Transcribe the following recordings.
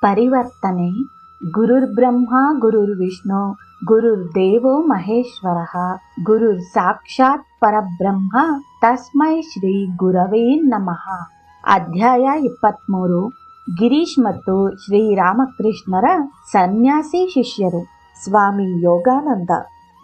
ಪರಿವರ್ತನೆ. ಗುರುರ್ಬ್ರಹ್ಮ ಗುರುರ್ವಿಷ್ಣು ಗುರುರ್ದೇವೋ ಮಹೇಶ್ವರಃ ಗುರುರ್ ಸಾಕ್ಷಾತ್ ಪರಬ್ರಹ್ಮ ತಸ್ಮೈ ಶ್ರೀ ಗುರವೇ ನಮಃ. ಅಧ್ಯಾಯ 23. ಗಿರೀಶ್ ಮತ್ತು ಶ್ರೀರಾಮಕೃಷ್ಣರ ಸನ್ಯಾಸಿ ಶಿಷ್ಯರು. ಸ್ವಾಮಿ ಯೋಗಾನಂದ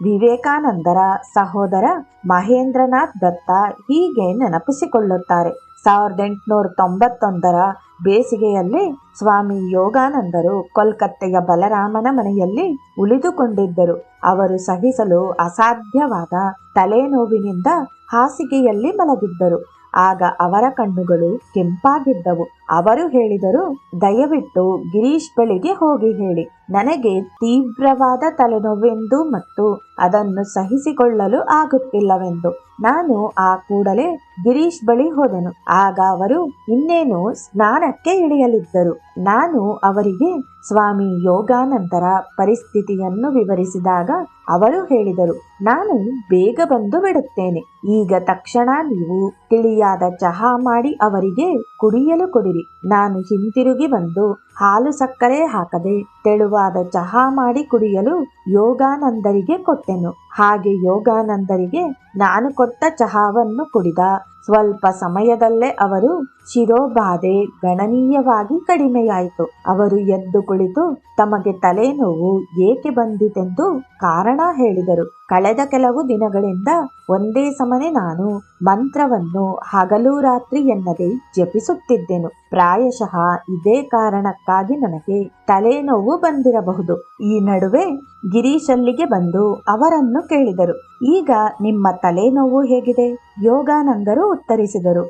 ವಿವೇಕಾನಂದರ ಸಹೋದರ ಮಹೇಂದ್ರನಾಥ್ ದತ್ತ ಹೀಗೆ ನೆನಪಿಸಿಕೊಳ್ಳುತ್ತಾರೆ. 1891 ಬೇಸಿಗೆಯಲ್ಲಿ ಸ್ವಾಮಿ ಯೋಗಾನಂದರು ಕೋಲ್ಕತ್ತೆಯ ಬಲರಾಮನ ಮನೆಯಲ್ಲಿ ಉಳಿದುಕೊಂಡಿದ್ದರು. ಅವರು ಸಹಿಸಲು ಅಸಾಧ್ಯವಾದ ತಲೆನೋವಿನಿಂದ ಹಾಸಿಗೆಯಲ್ಲಿ ಮಲಗಿದ್ದರು. ಆಗ ಅವರ ಕಣ್ಣುಗಳು ಕೆಂಪಾಗಿದ್ದವು. ಅವರು ಹೇಳಿದರು, ದಯವಿಟ್ಟು ಗಿರೀಶ್ ಬಳಿಗೆ ಹೋಗಿ ಹೇಳಿ, ನನಗೆ ತೀವ್ರವಾದ ತಲೆನೋವೆಂದು ಮತ್ತು ಅದನ್ನು ಸಹಿಸಿಕೊಳ್ಳಲು ಆಗುತ್ತಿಲ್ಲವೆಂದು. ನಾನು ಆ ಕೂಡಲೇ ಗಿರೀಶ್ ಬಳಿ ಹೋದೆನು. ಆಗ ಅವರು ಇನ್ನೇನು ಸ್ನಾನಕ್ಕೆ ಇಳಿಯಲಿದ್ದರು. ನಾನು ಅವರಿಗೆ ಸ್ವಾಮಿ ಯೋಗಾನಂದರ ಪರಿಸ್ಥಿತಿಯನ್ನು ವಿವರಿಸಿದಾಗ ಅವರು ಹೇಳಿದರು, ನಾನು ಬೇಗ ಬಂದು ಬಿಡುತ್ತೇನೆ. ಈಗ ತಕ್ಷಣ ನೀವು ತಿಳಿಯಾದ ಚಹಾ ಮಾಡಿ ಅವರಿಗೆ ಕುಡಿಯಲು ಕೊಡಿರಿ. ನಾನು ಹಿಂತಿರುಗಿ ಬಂದು ಹಾಲು ಸಕ್ಕರೆ ಹಾಕದೆ ತೆಳುವಾದ ಚಹಾ ಮಾಡಿ ಕುಡಿಯಲು ಯೋಗಾನಂದರಿಗೆ ಕೊಟ್ಟೆನು. ಹಾಗೆ ಯೋಗಾನಂದರಿಗೆ ನಾನು ಕೊಟ್ಟ ಚಹಾವನ್ನು ಕುಡಿದ ಸ್ವಲ್ಪ ಸಮಯದಲ್ಲೇ ಅವರು ಶಿರೋಬಾಧೆ ಗಣನೀಯವಾಗಿ ಕಡಿಮೆಯಾಯಿತು. ಅವರು ಎದ್ದು ಕುಳಿತು ತಮಗೆ ತಲೆನೋವು ಏಕೆ ಬಂದಿತೆಂದು ಕಾರಣ ಹೇಳಿದರು. ಕಳೆದ ಕೆಲವು ದಿನಗಳಿಂದ ಒಂದೇ ಸಮನೆ ನಾನು ಮಂತ್ರವನ್ನು ಹಗಲು ರಾತ್ರಿ ಎನ್ನದೆ ಜಪಿಸುತ್ತಿದ್ದೆನು. ಪ್ರಾಯಶಃ ಇದೇ ಕಾರಣಕ್ಕಾಗಿ ನನಗೆ ತಲೆನೋವು ಬಂದಿರಬಹುದು. ಈ ನಡುವೆ ಗಿರೀಶ್ ಅಲ್ಲಿಗೆ ಬಂದು ಅವರನ್ನು ಕೇಳಿದರು, ಈಗ ನಿಮ್ಮ ತಲೆನೋವು ಹೇಗಿದೆ? ಯೋಗಾನಂದರು ಉತ್ತರಿಸಿದರು,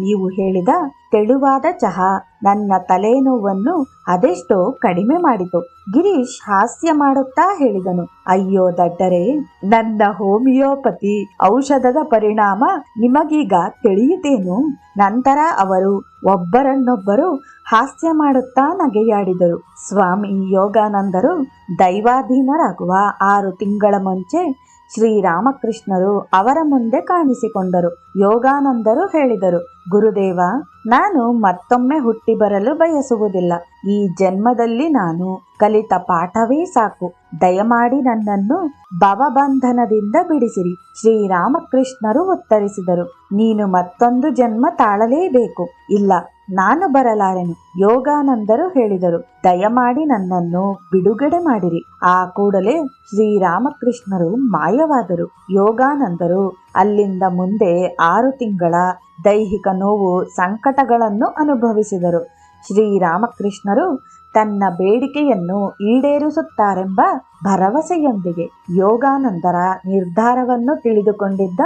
ನೀವು ಹೇಳಿದ ತೆಳುವಾದ ಚಹಾ ನನ್ನ ತಲೆನೋವನ್ನು ಅದೆಷ್ಟೋ ಕಡಿಮೆ ಮಾಡಿತು. ಗಿರೀಶ್ ಹಾಸ್ಯ ಮಾಡುತ್ತಾ ಹೇಳಿದನು, ಅಯ್ಯೋ ದಡ್ಡರೇ, ನನ್ನ ಹೋಮಿಯೋಪತಿ ಔಷಧದ ಪರಿಣಾಮ ನಿಮಗೀಗ ತಿಳಿಯಿತೇನು? ನಂತರ ಅವರು ಒಬ್ಬರನ್ನೊಬ್ಬರು ಹಾಸ್ಯ ಮಾಡುತ್ತಾ ನಗೆಯಾಡಿದರು. ಸ್ವಾಮಿ ಯೋಗಾನಂದರು ದೈವಾಧೀನರಾಗುವ 6 ತಿಂಗಳ ಮುಂಚೆ ಶ್ರೀರಾಮಕೃಷ್ಣರು ಅವರ ಮುಂದೆ ಕಾಣಿಸಿಕೊಂಡರು. ಯೋಗಾನಂದರು ಹೇಳಿದರು, ಗುರುದೇವ, ನಾನು ಮತ್ತೊಮ್ಮೆ ಹುಟ್ಟಿ ಬರಲು ಬಯಸುವುದಿಲ್ಲ. ಈ ಜನ್ಮದಲ್ಲಿ ನಾನು ಕಲಿತ ಪಾಠವೇ ಸಾಕು. ದಯಮಾಡಿ ನನ್ನನ್ನು ಭವಬಂಧನದಿಂದ ಬಿಡಿಸಿರಿ. ಶ್ರೀರಾಮಕೃಷ್ಣರು ಉತ್ತರಿಸಿದರು, ನೀನು ಮತ್ತೊಂದು ಜನ್ಮ ತಾಳಲೇಬೇಕು. ಇಲ್ಲ, ನಾನು ಬರಲಾರೆನು. ಯೋಗಾನಂದರು ಹೇಳಿದರು, ದಯಮಾಡಿ ನನ್ನನ್ನು ಬಿಡುಗಡೆ ಮಾಡಿರಿ. ಆ ಕೂಡಲೇ ಶ್ರೀರಾಮಕೃಷ್ಣರು ಮಾಯವಾದರು. ಯೋಗಾನಂದರು ಅಲ್ಲಿಂದ ಮುಂದೆ 6 ತಿಂಗಳ ದೈಹಿಕ ನೋವು ಸಂಕಟಗಳನ್ನು ಅನುಭವಿಸಿದರು. ಶ್ರೀರಾಮಕೃಷ್ಣರು ತನ್ನ ಬೇಡಿಕೆಯನ್ನು ಈಡೇರಿಸುತ್ತಾರೆಂಬ ಭರವಸೆಯೊಂದಿಗೆ ಯೋಗಾನಂದರ ನಿರ್ಧಾರವನ್ನು ತಿಳಿದುಕೊಂಡಿದ್ದ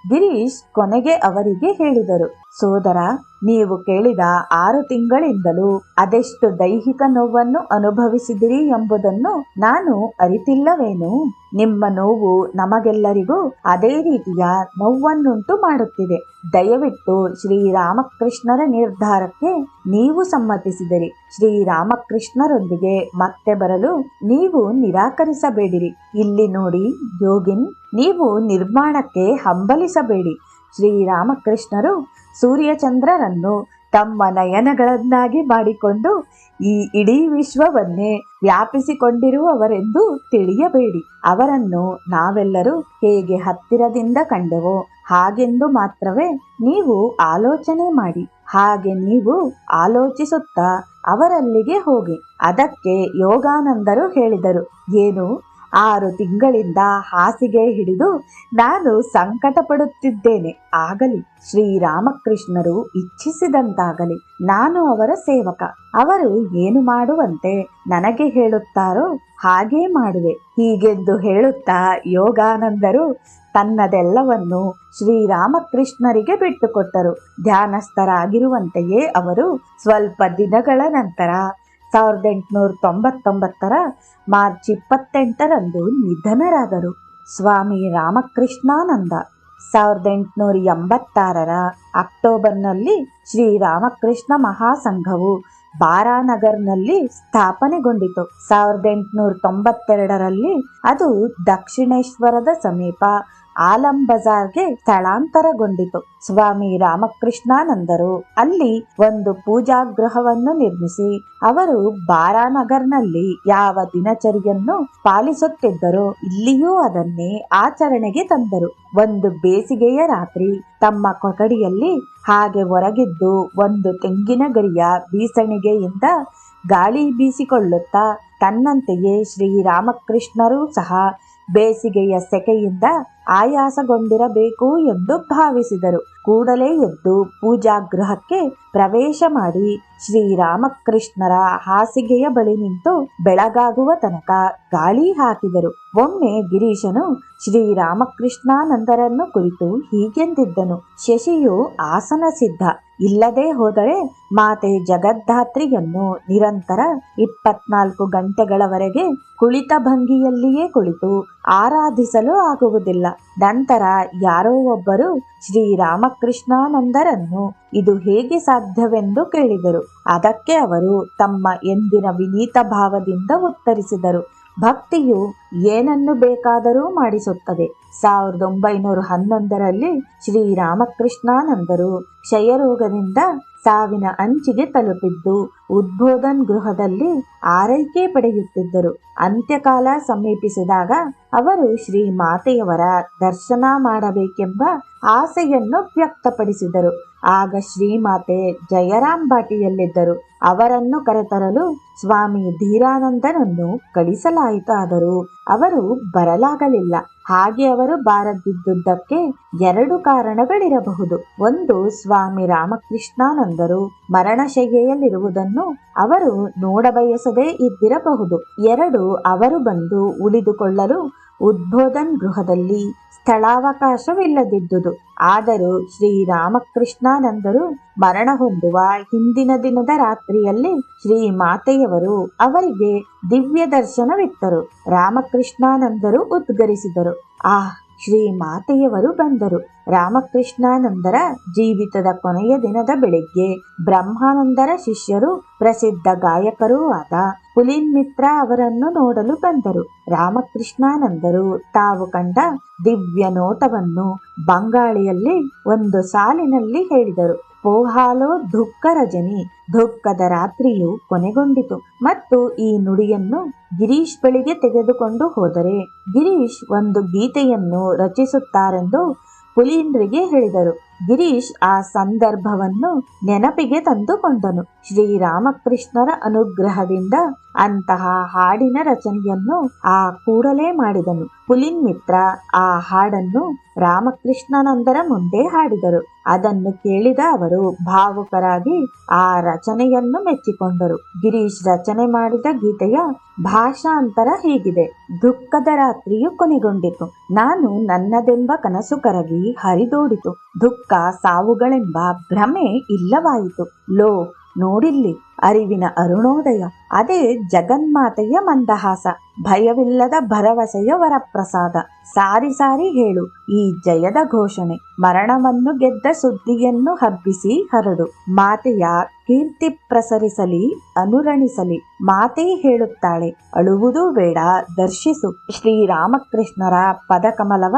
ಗಿರೀಶ್ ಕೊನೆಗೆ ಅವರಿಗೆ ಹೇಳಿದರು, ಸೋದರ, ನೀವು ಕೇಳಿದ 6 ತಿಂಗಳಿಂದಲೂ ಅದೆಷ್ಟು ದೈಹಿಕ ನೋವನ್ನು ಅನುಭವಿಸಿದಿರಿ ಎಂಬುದನ್ನು ನಾನು ಅರಿತಿಲ್ಲವೇನು? ನಿಮ್ಮ ನೋವು ನಮಗೆಲ್ಲರಿಗೂ ಅದೇ ರೀತಿಯ ನೋವನ್ನುಂಟು ಮಾಡುತ್ತಿದೆ. ದಯವಿಟ್ಟು ಶ್ರೀರಾಮಕೃಷ್ಣರ ನಿರ್ಧಾರಕ್ಕೆ ನೀವು ಸಮ್ಮತಿಸಿದಿರಿ. ಶ್ರೀರಾಮಕೃಷ್ಣರೊಂದಿಗೆ ಮತ್ತೆ ಬರಲು ನೀವು ನಿರಾಕರಿಸಬೇಡಿರಿ. ಇಲ್ಲಿ ನೋಡಿ ಯೋಗಿನ್, ನೀವು ನಿರ್ಮಾಣಕ್ಕೆ ಹಂಬಲಿಸಬೇಡಿ. ಶ್ರೀರಾಮಕೃಷ್ಣರು ಸೂರ್ಯಚಂದ್ರರನ್ನು ತಮ್ಮ ನಯನಗಳನ್ನಾಗಿ ಮಾಡಿಕೊಂಡು ಈ ಇಡೀ ವಿಶ್ವವನ್ನೇ ವ್ಯಾಪಿಸಿಕೊಂಡಿರುವವರೆಂದು ತಿಳಿಯಬೇಡಿ. ಅವರನ್ನು ನಾವೆಲ್ಲರೂ ಹೇಗೆ ಹತ್ತಿರದಿಂದ ಕಂಡೆವೋ ಹಾಗೆಂದು ಮಾತ್ರವೇ ನೀವು ಆಲೋಚನೆ ಮಾಡಿ. ಹಾಗೆ ನೀವು ಆಲೋಚಿಸುತ್ತಾ ಅವರಲ್ಲಿಗೆ ಹೋಗಿ. ಅದಕ್ಕೆ ಯೋಗಾನಂದರು ಹೇಳಿದರು, ಏನು, 6 ತಿಂಗಳಿಂದ ಹಾಸಿಗೆ ಹಿಡಿದು ನಾನು ಸಂಕಟ ಪಡುತ್ತಿದ್ದೇನೆ. ಆಗಲಿ, ಶ್ರೀರಾಮಕೃಷ್ಣರು ಇಚ್ಛಿಸಿದಂತಾಗಲಿ. ನಾನು ಅವರ ಸೇವಕ. ಅವರು ಏನು ಮಾಡುವಂತೆ ನನಗೆ ಹೇಳುತ್ತಾರೋ ಹಾಗೇ ಮಾಡುವೆ. ಹೀಗೆಂದು ಹೇಳುತ್ತಾ ಯೋಗಾನಂದರು ತನ್ನದೆಲ್ಲವನ್ನು ಶ್ರೀರಾಮಕೃಷ್ಣರಿಗೆ ಬಿಟ್ಟುಕೊಟ್ಟರು. ಧ್ಯಾನಸ್ಥರಾಗಿರುವಂತೆಯೇ ಅವರು ಸ್ವಲ್ಪ ದಿನಗಳ ನಂತರ 1899 ಮಾರ್ಚ್ 28 ನಿಧನರಾದರು. ಸ್ವಾಮಿ ರಾಮಕೃಷ್ಣಾನಂದ 1886 ಅಕ್ಟೋಬರ್ನಲ್ಲಿ ಶ್ರೀರಾಮಕೃಷ್ಣ ಮಹಾಸಂಘವು ಬಾರಾನಗರ್ನಲ್ಲಿ ಸ್ಥಾಪನೆಗೊಂಡಿತು. 1892 ಅದು ದಕ್ಷಿಣೇಶ್ವರದ ಸಮೀಪ ಆಲಂ ಬಜಾರ್ಗೆ ಸ್ಥಳಾಂತರಗೊಂಡಿತು. ಸ್ವಾಮಿ ರಾಮಕೃಷ್ಣಾನಂದರು ಅಲ್ಲಿ ಒಂದು ಪೂಜಾಗೃಹವನ್ನು ನಿರ್ಮಿಸಿ ಅವರು ಬಾರಾನಗರ್ನಲ್ಲಿ ಯಾವ ದಿನಚರಿಯನ್ನು ಪಾಲಿಸುತ್ತಿದ್ದರೋ ಇಲ್ಲಿಯೂ ಅದನ್ನೇ ಆಚರಣೆಗೆ ತಂದರು. ಒಂದು ಬೇಸಿಗೆಯ ರಾತ್ರಿ ತಮ್ಮ ಕೊಠಡಿಯಲ್ಲಿ ಹಾಗೆ ಹೊರಗಿದ್ದು ಒಂದು ತೆಂಗಿನ ಗರಿಯ ಬೀಸಣಿಗೆಯಿಂದ ಗಾಳಿ ಬೀಸಿಕೊಳ್ಳುತ್ತಾ ತನ್ನಂತೆಯೇ ಶ್ರೀರಾಮಕೃಷ್ಣರೂ ಸಹ ಬೇಸಿಗೆಯ ಸೆಕೆಯಿಂದ ಆಯಾಸಗೊಂಡಿರಬೇಕು ಎಂದು ಭಾವಿಸಿದರು. ಕೂಡಲೇ ಎದ್ದು ಪೂಜಾಗೃಹಕ್ಕೆ ಪ್ರವೇಶ ಮಾಡಿ ಶ್ರೀರಾಮಕೃಷ್ಣರ ಹಾಸಿಗೆಯ ಬಳಿ ನಿಂತು ಬೆಳಗಾಗುವ ತನಕ ಗಾಳಿ ಹಾಕಿದರು. ಒಮ್ಮೆ ಗಿರೀಶನು ಶ್ರೀರಾಮಕೃಷ್ಣಾನಂದರನ್ನು ಕುರಿತು ಹೀಗೆಂದಿದ್ದನು: ಶಶಿಯು ಆಸನ ಸಿದ್ಧ. ಇಲ್ಲದೆ ಹೋದರೆ ಮಾತೆ ಜಗದ್ಧಾತ್ರಿಯನ್ನು ನಿರಂತರ 24 ಗಂಟೆಗಳವರೆಗೆ ಕುಳಿತ ಭಂಗಿಯಲ್ಲಿಯೇ ಕುಳಿತು ಆರಾಧಿಸಲು ಆಗುವುದಿಲ್ಲ. ನಂತರ ಯಾರೋ ಒಬ್ಬರು ಶ್ರೀರಾಮಕೃಷ್ಣಾನಂದರನ್ನು ಇದು ಹೇಗೆ ಸಾಧ್ಯವೆಂದು ಕೇಳಿದರು. ಅದಕ್ಕೆ ಅವರು ತಮ್ಮ ಎಂದಿನ ವಿನೀತ ಭಾವದಿಂದ ಉತ್ತರಿಸಿದರು: ಭಕ್ತಿಯು ಏನನ್ನು ಬೇಕಾದರೂ ಮಾಡಿಸುತ್ತದೆ. 1911ರಲ್ಲಿ ಶ್ರೀರಾಮಕೃಷ್ಣಾನಂದರು ಕ್ಷಯರೋಗದಿಂದ ಸಾವಿನ ಅಂಚಿಗೆ ತಲುಪಿದ್ದು ಉದ್ಬೋಧನ್ ಗೃಹದಲ್ಲಿ ಆರೈಕೆ ಪಡೆಯುತ್ತಿದ್ದರು. ಅಂತ್ಯಕಾಲ ಸಮೀಪಿಸಿದಾಗ ಅವರು ಶ್ರೀ ಮಾತೆಯವರ ದರ್ಶನ ಮಾಡಬೇಕೆಂಬ ಆಸೆಯನ್ನು ವ್ಯಕ್ತಪಡಿಸಿದರು. ಆಗ ಶ್ರೀಮಾತೆ ಜಯರಾಂಬಾಟಿಯಲ್ಲಿದ್ದರು. ಅವರನ್ನು ಕರೆತರಲು ಸ್ವಾಮಿ ಧೀರಾನಂದನನ್ನು ಕಳಿಸಲಾಯಿತಾದರೂ ಅವರು ಬರಲಾಗಲಿಲ್ಲ. ಹಾಗೆ ಅವರು ಬಾರದಿದ್ದುದಕ್ಕೆ 2 ಕಾರಣಗಳಿರಬಹುದು. ಒಂದು, ಸ್ವಾಮಿ ರಾಮಕೃಷ್ಣಾನಂದರು ಮರಣಶಯ್ಯೆಯಲ್ಲಿರುವುದನ್ನು ಅವರು ನೋಡಬಯಸದೇ ಇದ್ದಿರಬಹುದು. 2, ಅವರು ಬಂದು ಉಳಿದುಕೊಳ್ಳಲು ಉದ್ಬೋಧನ್ ಗೃಹದಲ್ಲಿ ಸ್ಥಳಾವಕಾಶವಿಲ್ಲದಿದ್ದುದು. ಆದರೂ ಶ್ರೀರಾಮಕೃಷ್ಣಾನಂದರು ಮರಣ ಹೊಂದುವ ಹಿಂದಿನ ದಿನದ ರಾತ್ರಿಯಲ್ಲಿ ಶ್ರೀಮಾತೆಯವರು ಅವರಿಗೆ ದಿವ್ಯ ದರ್ಶನವಿತ್ತರು. ರಾಮಕೃಷ್ಣಾನಂದರು ಉದ್ಗರಿಸಿದರು: ಆಹ್, ಶ್ರೀಮಾತೆಯವರು ಬಂದರು. ರಾಮಕೃಷ್ಣಾನಂದರ ಜೀವಿತದ ಕೊನೆಯ ದಿನದ ಬೆಳಿಗ್ಗೆ ಬ್ರಹ್ಮಾನಂದರ ಶಿಷ್ಯರು ಪ್ರಸಿದ್ಧ ಗಾಯಕರೂ ಆದ ಪುಲಿನ್ ಮಿತ್ರ ಅವರನ್ನು ನೋಡಲು ಬಂದರು. ರಾಮಕೃಷ್ಣಾನಂದರು ತಾವು ಕಂಡ ದಿವ್ಯ ನೋಟವನ್ನು ಬಂಗಾಳಿಯಲ್ಲಿ ಒಂದು ಸಾಲಿನಲ್ಲಿ ಹೇಳಿದರು: ಪೋಹಾಲೋ ದುಃಖ ರಜನಿ, ದುಃಖದ ರಾತ್ರಿಯು ಕೊನೆಗೊಂಡಿತು. ಮತ್ತು ಈ ನುಡಿಯನ್ನು ಗಿರೀಶ್ ಬಳಿಗೆ ತೆಗೆದುಕೊಂಡು ಹೋದರೆ ಗಿರೀಶ್ ಒಂದು ಗೀತೆಯನ್ನು ರಚಿಸುತ್ತಾರೆಂದು ಪುಲಿನ್ರಿಗೆ ಹೇಳಿದರು. ಗಿರೀಶ್ ಆ ಸಂದರ್ಭವನ್ನು ನೆನಪಿಗೆ ತಂದುಕೊಂಡನು. ಶ್ರೀರಾಮಕೃಷ್ಣರ ಅನುಗ್ರಹದಿಂದ ಅಂತಹ ಹಾಡಿನ ರಚನೆಯನ್ನು ಆ ಕೂಡಲೇ ಮಾಡಿದನು. ಪುಲಿನ್ ಮಿತ್ರ ಆ ಹಾಡನ್ನು ರಾಮಕೃಷ್ಣಾನಂದರ ಮುಂದೆ ಹಾಡಿದರು. ಅದನ್ನು ಕೇಳಿದ ಅವರು ಭಾವುಕರಾಗಿ ಆ ರಚನೆಯನ್ನು ಮೆಚ್ಚಿಕೊಂಡರು. ಗಿರೀಶ್ ರಚನೆ ಮಾಡಿದ ಗೀತೆಯ ಭಾಷಾಂತರ ಹೀಗಿದೆ: ದುಃಖದ ರಾತ್ರಿಯು ಕೊನೆಗೊಂಡಿತು, ನಾನು ನನ್ನದೆಂಬ ಕನಸು ಕರಗಿ ಹರಿದೋಡಿತು, ದುಃಖ ಸಾವುಗಳೆಂಬ ಭ್ರಮೆ ಇಲ್ಲವಾಯಿತು. ಲೋ ನೋಡಿಲ್ಲಿ ಅರಿವಿನ ಅರುಣೋದಯ, ಅದೇ ಜಗನ್ಮಾತೆಯ ಮಂದಹಾಸ, ಭಯವಿಲ್ಲದ ಭರವಸೆಯ ವರಪ್ರಸಾದ. ಸಾರಿ ಸಾರಿ ಹೇಳು ಈ ಜಯದ ಘೋಷಣೆ, ಮರಣವನ್ನು ಗೆದ್ದ ಸುದ್ದಿಯನ್ನು ಹಬ್ಬಿಸಿ ಹರಡು. ಮಾತೆಯ ಕೀರ್ತಿ ಪ್ರಸರಿಸಲಿ, ಅನುರಣಿಸಲಿ. ಮಾತೆ ಹೇಳುತ್ತಾಳೆ, ಅಳುವುದೂ ಬೇಡ, ದರ್ಶಿಸು ಶ್ರೀರಾಮಕೃಷ್ಣರ ಪದಕಮಲವ.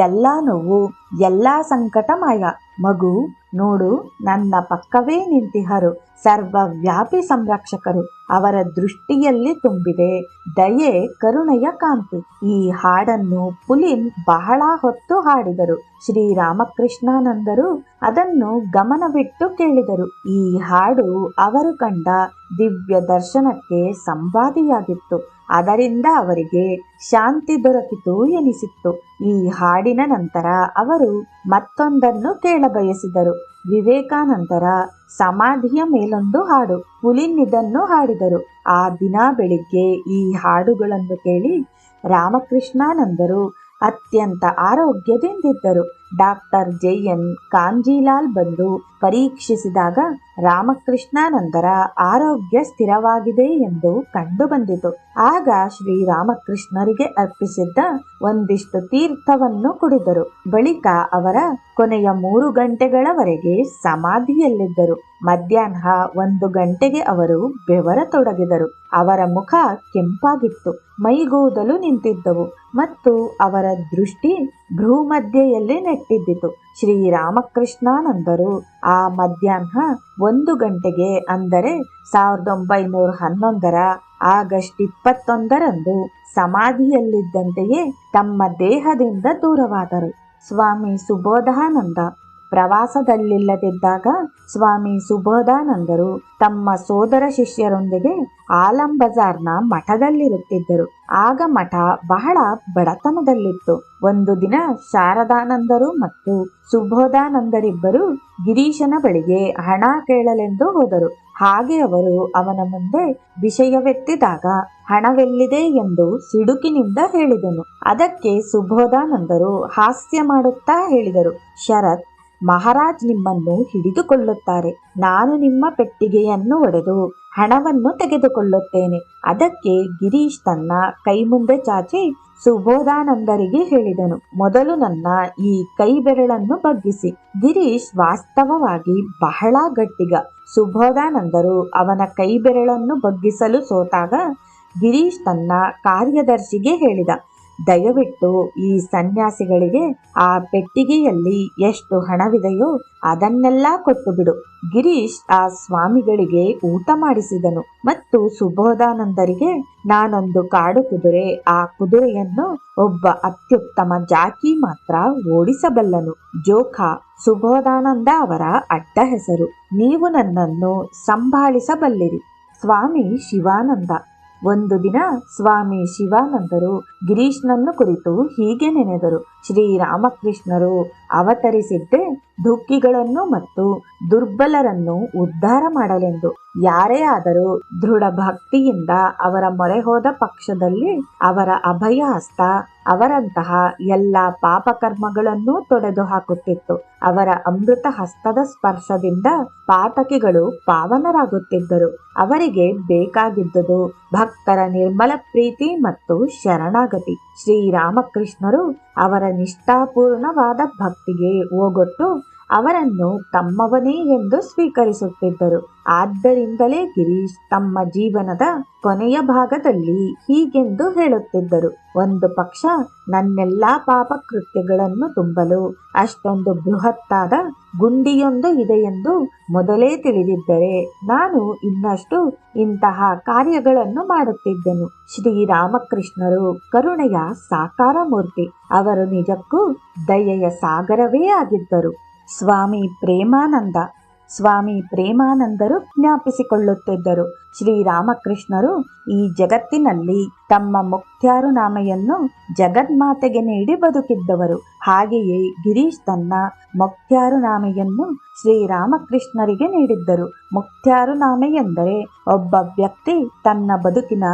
ಎಲ್ಲ ನೋವು, ಎಲ್ಲ ಸಂಕಟ ಮಾಯ. ಮಗು ನೋಡು, ನನ್ನ ಪಕ್ಕವೇ ನಿಂತಿಹರು ಸರ್ವವ್ಯಾಪಿ ಸಂರಕ್ಷಕರು. ಅವರ ದೃಷ್ಟಿಯಲ್ಲಿ ತುಂಬಿದೆ ದಯೆ, ಕರುಣೆಯ ಕಾಂತಿ. ಈ ಹಾಡನ್ನು ಪುಲಿನ್ ಬಹಳ ಹೊತ್ತು ಹಾಡಿದರು. ಶ್ರೀರಾಮಕೃಷ್ಣಾನಂದರು ಅದನ್ನು ಗಮನವಿಟ್ಟು ಕೇಳಿದರು. ಈ ಹಾಡು ಅವರು ಕಂಡ ದಿವ್ಯ ದರ್ಶನಕ್ಕೆ ಸಂವಾದಿಯಾಗಿತ್ತು. ಅದರಿಂದ ಅವರಿಗೆ ಶಾಂತಿ ದೊರಕಿತು ಎನಿಸಿತ್ತು. ಈ ಹಾಡಿನ ನಂತರ ಅವರು ಮತ್ತೊಂದನ್ನು ಕೇಳಬಯಸಿದರು. ವಿವೇಕಾನಂದರ ಸಮಾಧಿಯ ಮೇಲೊಂದು ಹಾಡು. ಪುಲಿನ್ ಇದನ್ನು ಹಾಡಿದರು. ಆ ದಿನ ಬೆಳಿಗ್ಗೆ ಈ ಹಾಡುಗಳನ್ನು ಕೇಳಿ ರಾಮಕೃಷ್ಣಾನಂದರು ಅತ್ಯಂತ ಆರೋಗ್ಯದಿಂದಿದ್ದರು. ಡಾಕ್ಟರ್ JN ಕಾಂಜೀಲಾಲ್ ಬಂದು ಪರೀಕ್ಷಿಸಿದಾಗ ರಾಮಕೃಷ್ಣಾನಂದರ ಆರೋಗ್ಯ ಸ್ಥಿರವಾಗಿದೆ ಎಂದು ಕಂಡು ಬಂದಿತು. ಆಗ ಶ್ರೀರಾಮಕೃಷ್ಣರಿಗೆ ಅರ್ಪಿಸಿದ್ದ ಒಂದಿಷ್ಟು ತೀರ್ಥವನ್ನು ಕುಡಿದರು. ಬಳಿಕ ಅವರ ಕೊನೆಯ 3 ಗಂಟೆಗಳವರೆಗೆ ಸಮಾಧಿಯಲ್ಲಿದ್ದರು. ಮಧ್ಯಾಹ್ನ 1 ಗಂಟೆಗೆ ಅವರು ಬೆವರತೊಡಗಿದರು. ಅವರ ಮುಖ ಕೆಂಪಾಗಿತ್ತು, ಮೈಗೂದಲು ನಿಂತಿದ್ದವು ಮತ್ತು ಅವರ ದೃಷ್ಟಿ ಭ್ರೂಮಧ್ಯೆಯಲ್ಲಿ ನೆಟ್ಟಿದ್ದಿತು. ಶ್ರೀರಾಮಕೃಷ್ಣಾನಂದರು ಆ ಮಧ್ಯಾಹ್ನ 1 ಗಂಟೆಗೆ, ಅಂದರೆ 1911 ಆಗಸ್ಟ್ 21ರಂದು ಸಮಾಧಿಯಲ್ಲಿದ್ದಂತೆಯೇ ತಮ್ಮ ದೇಹದಿಂದ ದೂರವಾದರು. ಸ್ವಾಮಿ ಸುಬೋಧಾನಂದ ಪ್ರವಾಸದಲ್ಲಿಲ್ಲದಿದ್ದಾಗ ಸ್ವಾಮಿ ಸುಬೋಧಾನಂದರು ತಮ್ಮ ಸೋದರ ಶಿಷ್ಯರೊಂದಿಗೆ ಆಲಂ ಬಜಾರ್ನ ಮಠದಲ್ಲಿರುತ್ತಿದ್ದರು. ಆಗ ಮಠ ಬಹಳ ಬಡತನದಲ್ಲಿತ್ತು. ಒಂದು ದಿನ ಶಾರದಾನಂದರು ಮತ್ತು ಸುಬೋಧಾನಂದರಿಬ್ಬರು ಗಿರೀಶನ ಬಳಿಗೆ ಹಣ ಕೇಳಲೆಂದು ಹೋದರು. ಹಾಗೆ ಅವರು ಅವನ ಮುಂದೆ ವಿಷಯವೆತ್ತಿದಾಗ ಹಣವೆಲ್ಲಿದೆ ಎಂದು ಸಿಡುಕಿನಿಂದ ಹೇಳಿದನು. ಅದಕ್ಕೆ ಸುಬೋಧಾನಂದರು ಹಾಸ್ಯ ಮಾಡುತ್ತಾ ಹೇಳಿದರು, ಶರತ್, ಮಹಾರಾಜ್ ನಿಮ್ಮನ್ನು ಹಿಡಿದುಕೊಳ್ಳುತ್ತಾರೆ. ನಾನು ನಿಮ್ಮ ಪೆಟ್ಟಿಗೆಯನ್ನು ಒಡೆದು ಹಣವನ್ನು ತೆಗೆದುಕೊಳ್ಳುತ್ತೇನೆ. ಅದಕ್ಕೆ ಗಿರೀಶ್ ತನ್ನ ಕೈ ಮುಂದೆ ಚಾಚಿ ಸುಬೋಧಾನಂದರಿಗೆ ಹೇಳಿದನು, ಮೊದಲು ನನ್ನ ಈ ಕೈ ಬೆರಳನ್ನು ಬಗ್ಗಿಸಿ. ಗಿರೀಶ್ ವಾಸ್ತವವಾಗಿ ಬಹಳ ಗಟ್ಟಿಗ. ಸುಬೋಧಾನಂದರು ಅವನ ಕೈ ಬೆರಳನ್ನು ಬಗ್ಗಿಸಲು ಸೋತಾಗ ಗಿರೀಶ್ ತನ್ನ ಕಾರ್ಯದರ್ಶಿಗೆ ಹೇಳಿದ, ದಯವಿಟ್ಟು ಈ ಸನ್ಯಾಸಿಗಳಿಗೆ ಆ ಪೆಟ್ಟಿಗೆಯಲ್ಲಿ ಎಷ್ಟು ಹಣವಿದೆಯೋ ಅದನ್ನೆಲ್ಲ ಕೊಟ್ಟು ಬಿಡು. ಗಿರೀಶ್ ಆ ಸ್ವಾಮಿಗಳಿಗೆ ಊಟ ಮಾಡಿಸಿದನು ಮತ್ತು ಸುಬೋಧಾನಂದರಿಗೆ, ನಾನೊಂದು ಕಾಡು ಕುದುರೆ, ಆ ಕುದುರೆಯನ್ನು ಒಬ್ಬ ಅತ್ಯುತ್ತಮ ಜಾಕಿ ಮಾತ್ರ ಓಡಿಸಬಲ್ಲನು. ಜೋಖಾ ಸುಬೋಧಾನಂದ ಅವರ ಅಡ್ಡ ಹೆಸರು. ನೀವು ನನ್ನನ್ನು ಸಂಭಾಳಿಸಬಲ್ಲಿರಿ. ಸ್ವಾಮಿ ಶಿವಾನಂದ. ಒಂದು ದಿನ ಸ್ವಾಮಿ ಶಿವಾನಂದರು ಗಿರೀಶ್ನನ್ನು ಕುರಿತು ಹೀಗೆ ನೆನೆದರು, ಶ್ರೀರಾಮಕೃಷ್ಣರು ಅವತರಿಸಿದ್ದೇ ದುಃಖಿಗಳನ್ನು ಮತ್ತು ದುರ್ಬಲರನ್ನು ಉದ್ಧಾರ ಮಾಡಲೆಂದು. ಯಾರೇ ಆದರೂ ದೃಢ ಭಕ್ತಿಯಿಂದ ಅವರ ಮೊರೆ ಹೋದ ಪಕ್ಷದಲ್ಲಿ ಅವರ ಅಭಯ ಹಸ್ತ ಅವರಂತಹ ಎಲ್ಲ ಪಾಪಕರ್ಮಗಳನ್ನೂ ತೊಡೆದು ಹಾಕುತ್ತಿತ್ತು. ಅವರ ಅಮೃತ ಹಸ್ತದ ಸ್ಪರ್ಶದಿಂದ ಪಾತಕಿಗಳು ಪಾವನರಾಗುತ್ತಿದ್ದರು. ಅವರಿಗೆ ಬೇಕಾಗಿದ್ದುದು ಭಕ್ತರ ನಿರ್ಮಲ ಪ್ರೀತಿ ಮತ್ತು ಶರಣಾಗತಿ. ಶ್ರೀರಾಮಕೃಷ್ಣರು ಅವರ ನಿಷ್ಠಾಪೂರ್ಣವಾದ ಭಕ್ತಿಗೆ ಓಗೊಟ್ಟು ಅವರನ್ನು ತಮ್ಮವನೇ ಎಂದು ಸ್ವೀಕರಿಸುತ್ತಿದ್ದರು. ಆದ್ದರಿಂದಲೇ ಗಿರೀಶ್ ತಮ್ಮ ಜೀವನದ ಕೊನೆಯ ಭಾಗದಲ್ಲಿ ಹೀಗೆಂದು ಹೇಳುತ್ತಿದ್ದರು, ಒಂದು ಪಕ್ಷ ನನ್ನೆಲ್ಲಾ ಪಾಪಕೃತ್ಯಗಳನ್ನು ತುಂಬಲು ಅಷ್ಟೊಂದು ಬೃಹತ್ತಾದ ಗುಂಡಿಯೊಂದು ಇದೆಯೆಂದು ಮೊದಲೇ ತಿಳಿದಿದ್ದರೆ ನಾನು ಇನ್ನಷ್ಟು ಇಂತಹ ಕಾರ್ಯಗಳನ್ನು ಮಾಡುತ್ತಿದ್ದೆನು. ಶ್ರೀರಾಮಕೃಷ್ಣರು ಕರುಣೆಯ ಸಾಕಾರ ಮೂರ್ತಿ. ಅವರು ನಿಜಕ್ಕೂ ದಯೆಯ ಸಾಗರವೇ ಆಗಿದ್ದರು. ಸ್ವಾಮಿ ಪ್ರೇಮಾನಂದ. ಸ್ವಾಮಿ ಪ್ರೇಮಾನಂದರು ಜ್ಞಾಪಿಸಿಕೊಳ್ಳುತ್ತಿದ್ದರು, ಶ್ರೀರಾಮಕೃಷ್ಣರು ಈ ಜಗತ್ತಿನಲ್ಲಿ ತಮ್ಮ ಮುಕ್ತ್ಯಾರುನಾಮೆಯನ್ನು ಜಗನ್ಮಾತೆಗೆ ನೀಡಿ ಬದುಕಿದ್ದವರು. ಹಾಗೆಯೇ ಗಿರೀಶ್ ತನ್ನ ಮುಕ್ತ್ಯಾರುನಾಮೆಯನ್ನು ಶ್ರೀರಾಮಕೃಷ್ಣರಿಗೆ ನೀಡಿದ್ದರು. ಮುಕ್ತ್ಯಾರುನಾಮೆ ಎಂದರೆ ಒಬ್ಬ ವ್ಯಕ್ತಿ ತನ್ನ ಬದುಕಿನ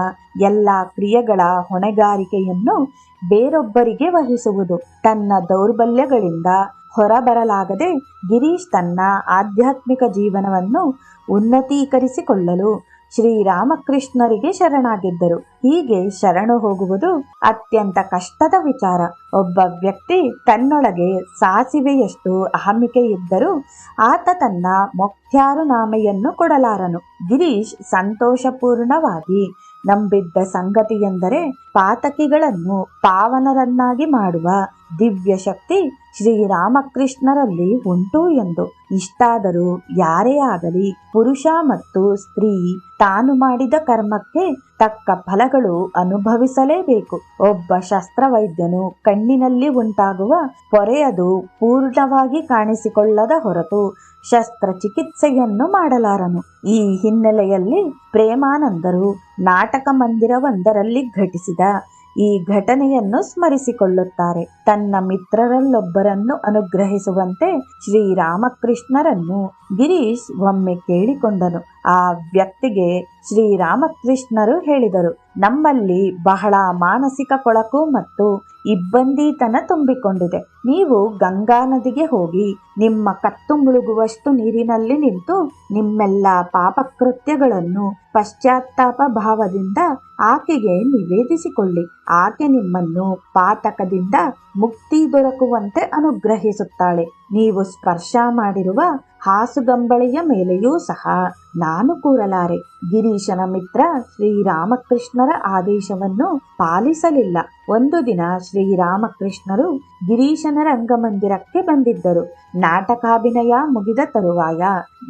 ಎಲ್ಲ ಕ್ರಿಯೆಗಳ ಹೊಣೆಗಾರಿಕೆಯನ್ನು ಬೇರೊಬ್ಬರಿಗೆ ವಹಿಸುವುದು. ತನ್ನ ದೌರ್ಬಲ್ಯಗಳಿಂದ ಹೊರಬರಲಾಗದೆ ಗಿರೀಶ್ ತನ್ನ ಆಧ್ಯಾತ್ಮಿಕ ಜೀವನವನ್ನು ಉನ್ನತೀಕರಿಸಿಕೊಳ್ಳಲು ಶ್ರೀರಾಮಕೃಷ್ಣರಿಗೆ ಶರಣಾಗಿದ್ದರು. ಹೀಗೆ ಶರಣು ಹೋಗುವುದು ಅತ್ಯಂತ ಕಷ್ಟದ ವಿಚಾರ. ಒಬ್ಬ ವ್ಯಕ್ತಿ ತನ್ನೊಳಗೆ ಸಾಸಿವೆಯಷ್ಟು ಅಹಮಿಕೆ ಇದ್ದರೂ ಆತ ತನ್ನ ಮುಕ್ತ್ಯಾರುನಾಮೆಯನ್ನು ಕೊಡಲಾರನು. ಗಿರೀಶ್ ಸಂತೋಷಪೂರ್ಣವಾಗಿ ನಂಬಿದ್ದ ಸಂಗತಿಯೆಂದರೆ ಪಾತಕಿಗಳನ್ನು ಪಾವನರನ್ನಾಗಿ ಮಾಡುವ ದಿವ್ಯ ಶಕ್ತಿ ಶ್ರೀರಾಮಕೃಷ್ಣರಲ್ಲಿ ಉಂಟು ಎಂದು. ಇಷ್ಟಾದರೂ ಯಾರೇ ಆಗಲಿ ಪುರುಷ ಮತ್ತು ಸ್ತ್ರೀ ತಾನು ಮಾಡಿದ ಕರ್ಮಕ್ಕೆ ತಕ್ಕ ಫಲಗಳು ಅನುಭವಿಸಲೇಬೇಕು. ಒಬ್ಬ ಶಸ್ತ್ರವೈದ್ಯನು ಕಣ್ಣಿನಲ್ಲಿ ಉಂಟಾಗುವ ಪೊರೆಯದು ಪೂರ್ಣವಾಗಿ ಕಾಣಿಸಿಕೊಳ್ಳದ ಹೊರತು ಶಸ್ತ್ರಚಿಕಿತ್ಸೆಯನ್ನು ಮಾಡಲಾರನು. ಈ ಹಿನ್ನೆಲೆಯಲ್ಲಿ ಪ್ರೇಮಾನಂದರು ನಾಟಕ ಮಂದಿರವೊಂದರಲ್ಲಿ ಘಟಿಸಿದ ಈ ಘಟನೆಯನ್ನು ಸ್ಮರಿಸಿಕೊಳ್ಳುತ್ತಾರೆ. ತನ್ನ ಮಿತ್ರರಲ್ಲೊಬ್ಬರನ್ನು ಅನುಗ್ರಹಿಸುವಂತೆ ಶ್ರೀರಾಮಕೃಷ್ಣರನ್ನು ಗಿರೀಶ್ ಒಮ್ಮೆ ಕೇಳಿಕೊಂಡನು. ಆ ವ್ಯಕ್ತಿಗೆ ಶ್ರೀರಾಮಕೃಷ್ಣರು ಹೇಳಿದರು, ನಮ್ಮಲ್ಲಿ ಬಹಳ ಮಾನಸಿಕ ಕೊಳಕು ಮತ್ತು ಇಬ್ಬಂದಿತನ ತುಂಬಿಕೊಂಡಿದೆ. ನೀವು ಗಂಗಾ ನದಿಗೆ ಹೋಗಿ ನಿಮ್ಮ ಕತ್ತು ಮುಳುಗುವಷ್ಟು ನೀರಿನಲ್ಲಿ ನಿಂತು ನಿಮ್ಮೆಲ್ಲ ಪಾಪಕೃತ್ಯಗಳನ್ನು ಪಶ್ಚಾತ್ತಾಪ ಭಾವದಿಂದ ಆಕೆಗೆ ನಿವೇದಿಸಿಕೊಳ್ಳಿ. ಆಕೆ ನಿಮ್ಮನ್ನು ಪಾತಕದಿಂದ ಮುಕ್ತಿ ದೊರಕುವಂತೆ ಅನುಗ್ರಹಿಸುತ್ತಾಳೆ. ನೀವು ಸ್ಪರ್ಶ ಮಾಡಿರುವ ಹಾಸುಗಂಬಳಿಯ ಮೇಲೆಯೂ ಸಹ ನಾನು ಕೂರಲಾರೆ. ಗಿರೀಶನ ಮಿತ್ರ ಶ್ರೀರಾಮಕೃಷ್ಣರ ಆದೇಶವನ್ನು ಪಾಲಿಸಲಿಲ್ಲ. ಒಂದು ದಿನ ಶ್ರೀರಾಮಕೃಷ್ಣರು ಗಿರೀಶನ ರಂಗಮಂದಿರಕ್ಕೆ ಬಂದಿದ್ದರು. ನಾಟಕಾಭಿನಯ ಮುಗಿದ ತರುವಾಯ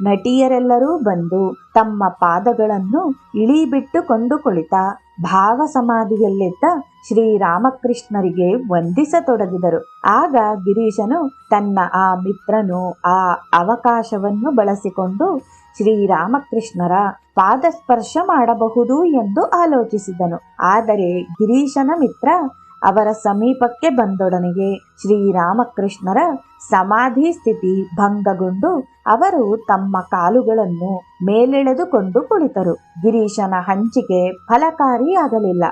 ನಟಿಯರೆಲ್ಲರೂ ಬಂದು ತಮ್ಮ ಪಾದಗಳನ್ನು ಇಳಿಬಿಟ್ಟುಕೊಂಡು ಕುಳಿತ ಭಾವ ಸಮಾಧಿಯಲ್ಲಿದ್ದ ಶ್ರೀರಾಮಕೃಷ್ಣರಿಗೆ ವಂದಿಸತೊಡಗಿದರು. ಆಗ ಗಿರೀಶನು ತನ್ನ ಆ ಮಿತ್ರನು ಆ ಅವಕಾಶವನ್ನು ಬಳಸಿಕೊಂಡು ಶ್ರೀರಾಮಕೃಷ್ಣರ ಪಾದಸ್ಪರ್ಶ ಮಾಡಬಹುದು ಎಂದು ಆಲೋಚಿಸಿದನು. ಆದರೆ ಗಿರೀಶನ ಮಿತ್ರ ಅವರ ಸಮೀಪಕ್ಕೆ ಬಂದೊಡನೆಗೆ ಶ್ರೀರಾಮಕೃಷ್ಣರ ಸಮಾಧಿ ಸ್ಥಿತಿ ಭಂಗಗೊಂಡು ಅವರು ತಮ್ಮ ಕಾಲುಗಳನ್ನು ಮೇಲೆಳೆದುಕೊಂಡು ಕುಳಿತರು. ಗಿರೀಶನ ಹಂಚಿಕೆ ಫಲಕಾರಿಯಾಗಲಿಲ್ಲ.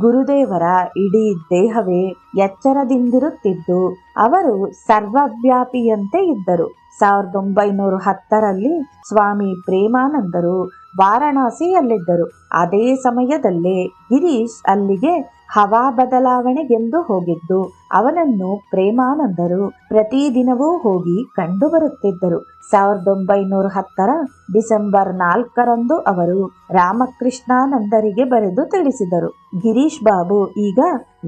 ಗುರುದೇವರ ಇಡೀ ದೇಹವೇ ಎಚ್ಚರದಿಂದಿರುತ್ತಿದ್ದು ಅವರು ಸರ್ವವ್ಯಾಪಿಯಂತೆ ಇದ್ದರು. 1910ರಲ್ಲಿ ಸ್ವಾಮಿ ಪ್ರೇಮಾನಂದರು ವಾರಣಾಸಿಯಲ್ಲಿದ್ದರು. ಅದೇ ಸಮಯದಲ್ಲೇ ಗಿರೀಶ್ ಅಲ್ಲಿಗೆ ಹವಾ ಬದಲಾವಣೆಗೆಂದು ಹೋಗಿದ್ದು ಅವನನ್ನು ಪ್ರೇಮಾನಂದರು ಪ್ರತಿದಿನವೂ ಹೋಗಿ ಕಂಡು ಬರುತ್ತಿದ್ದರು. 1910ರ ಡಿಸೆಂಬರ್ 4ರಂದು ಅವರು ರಾಮಕೃಷ್ಣಾನಂದರಿಗೆ ಬರೆದು ತಿಳಿಸಿದರು, ಗಿರೀಶ್ ಬಾಬು ಈಗ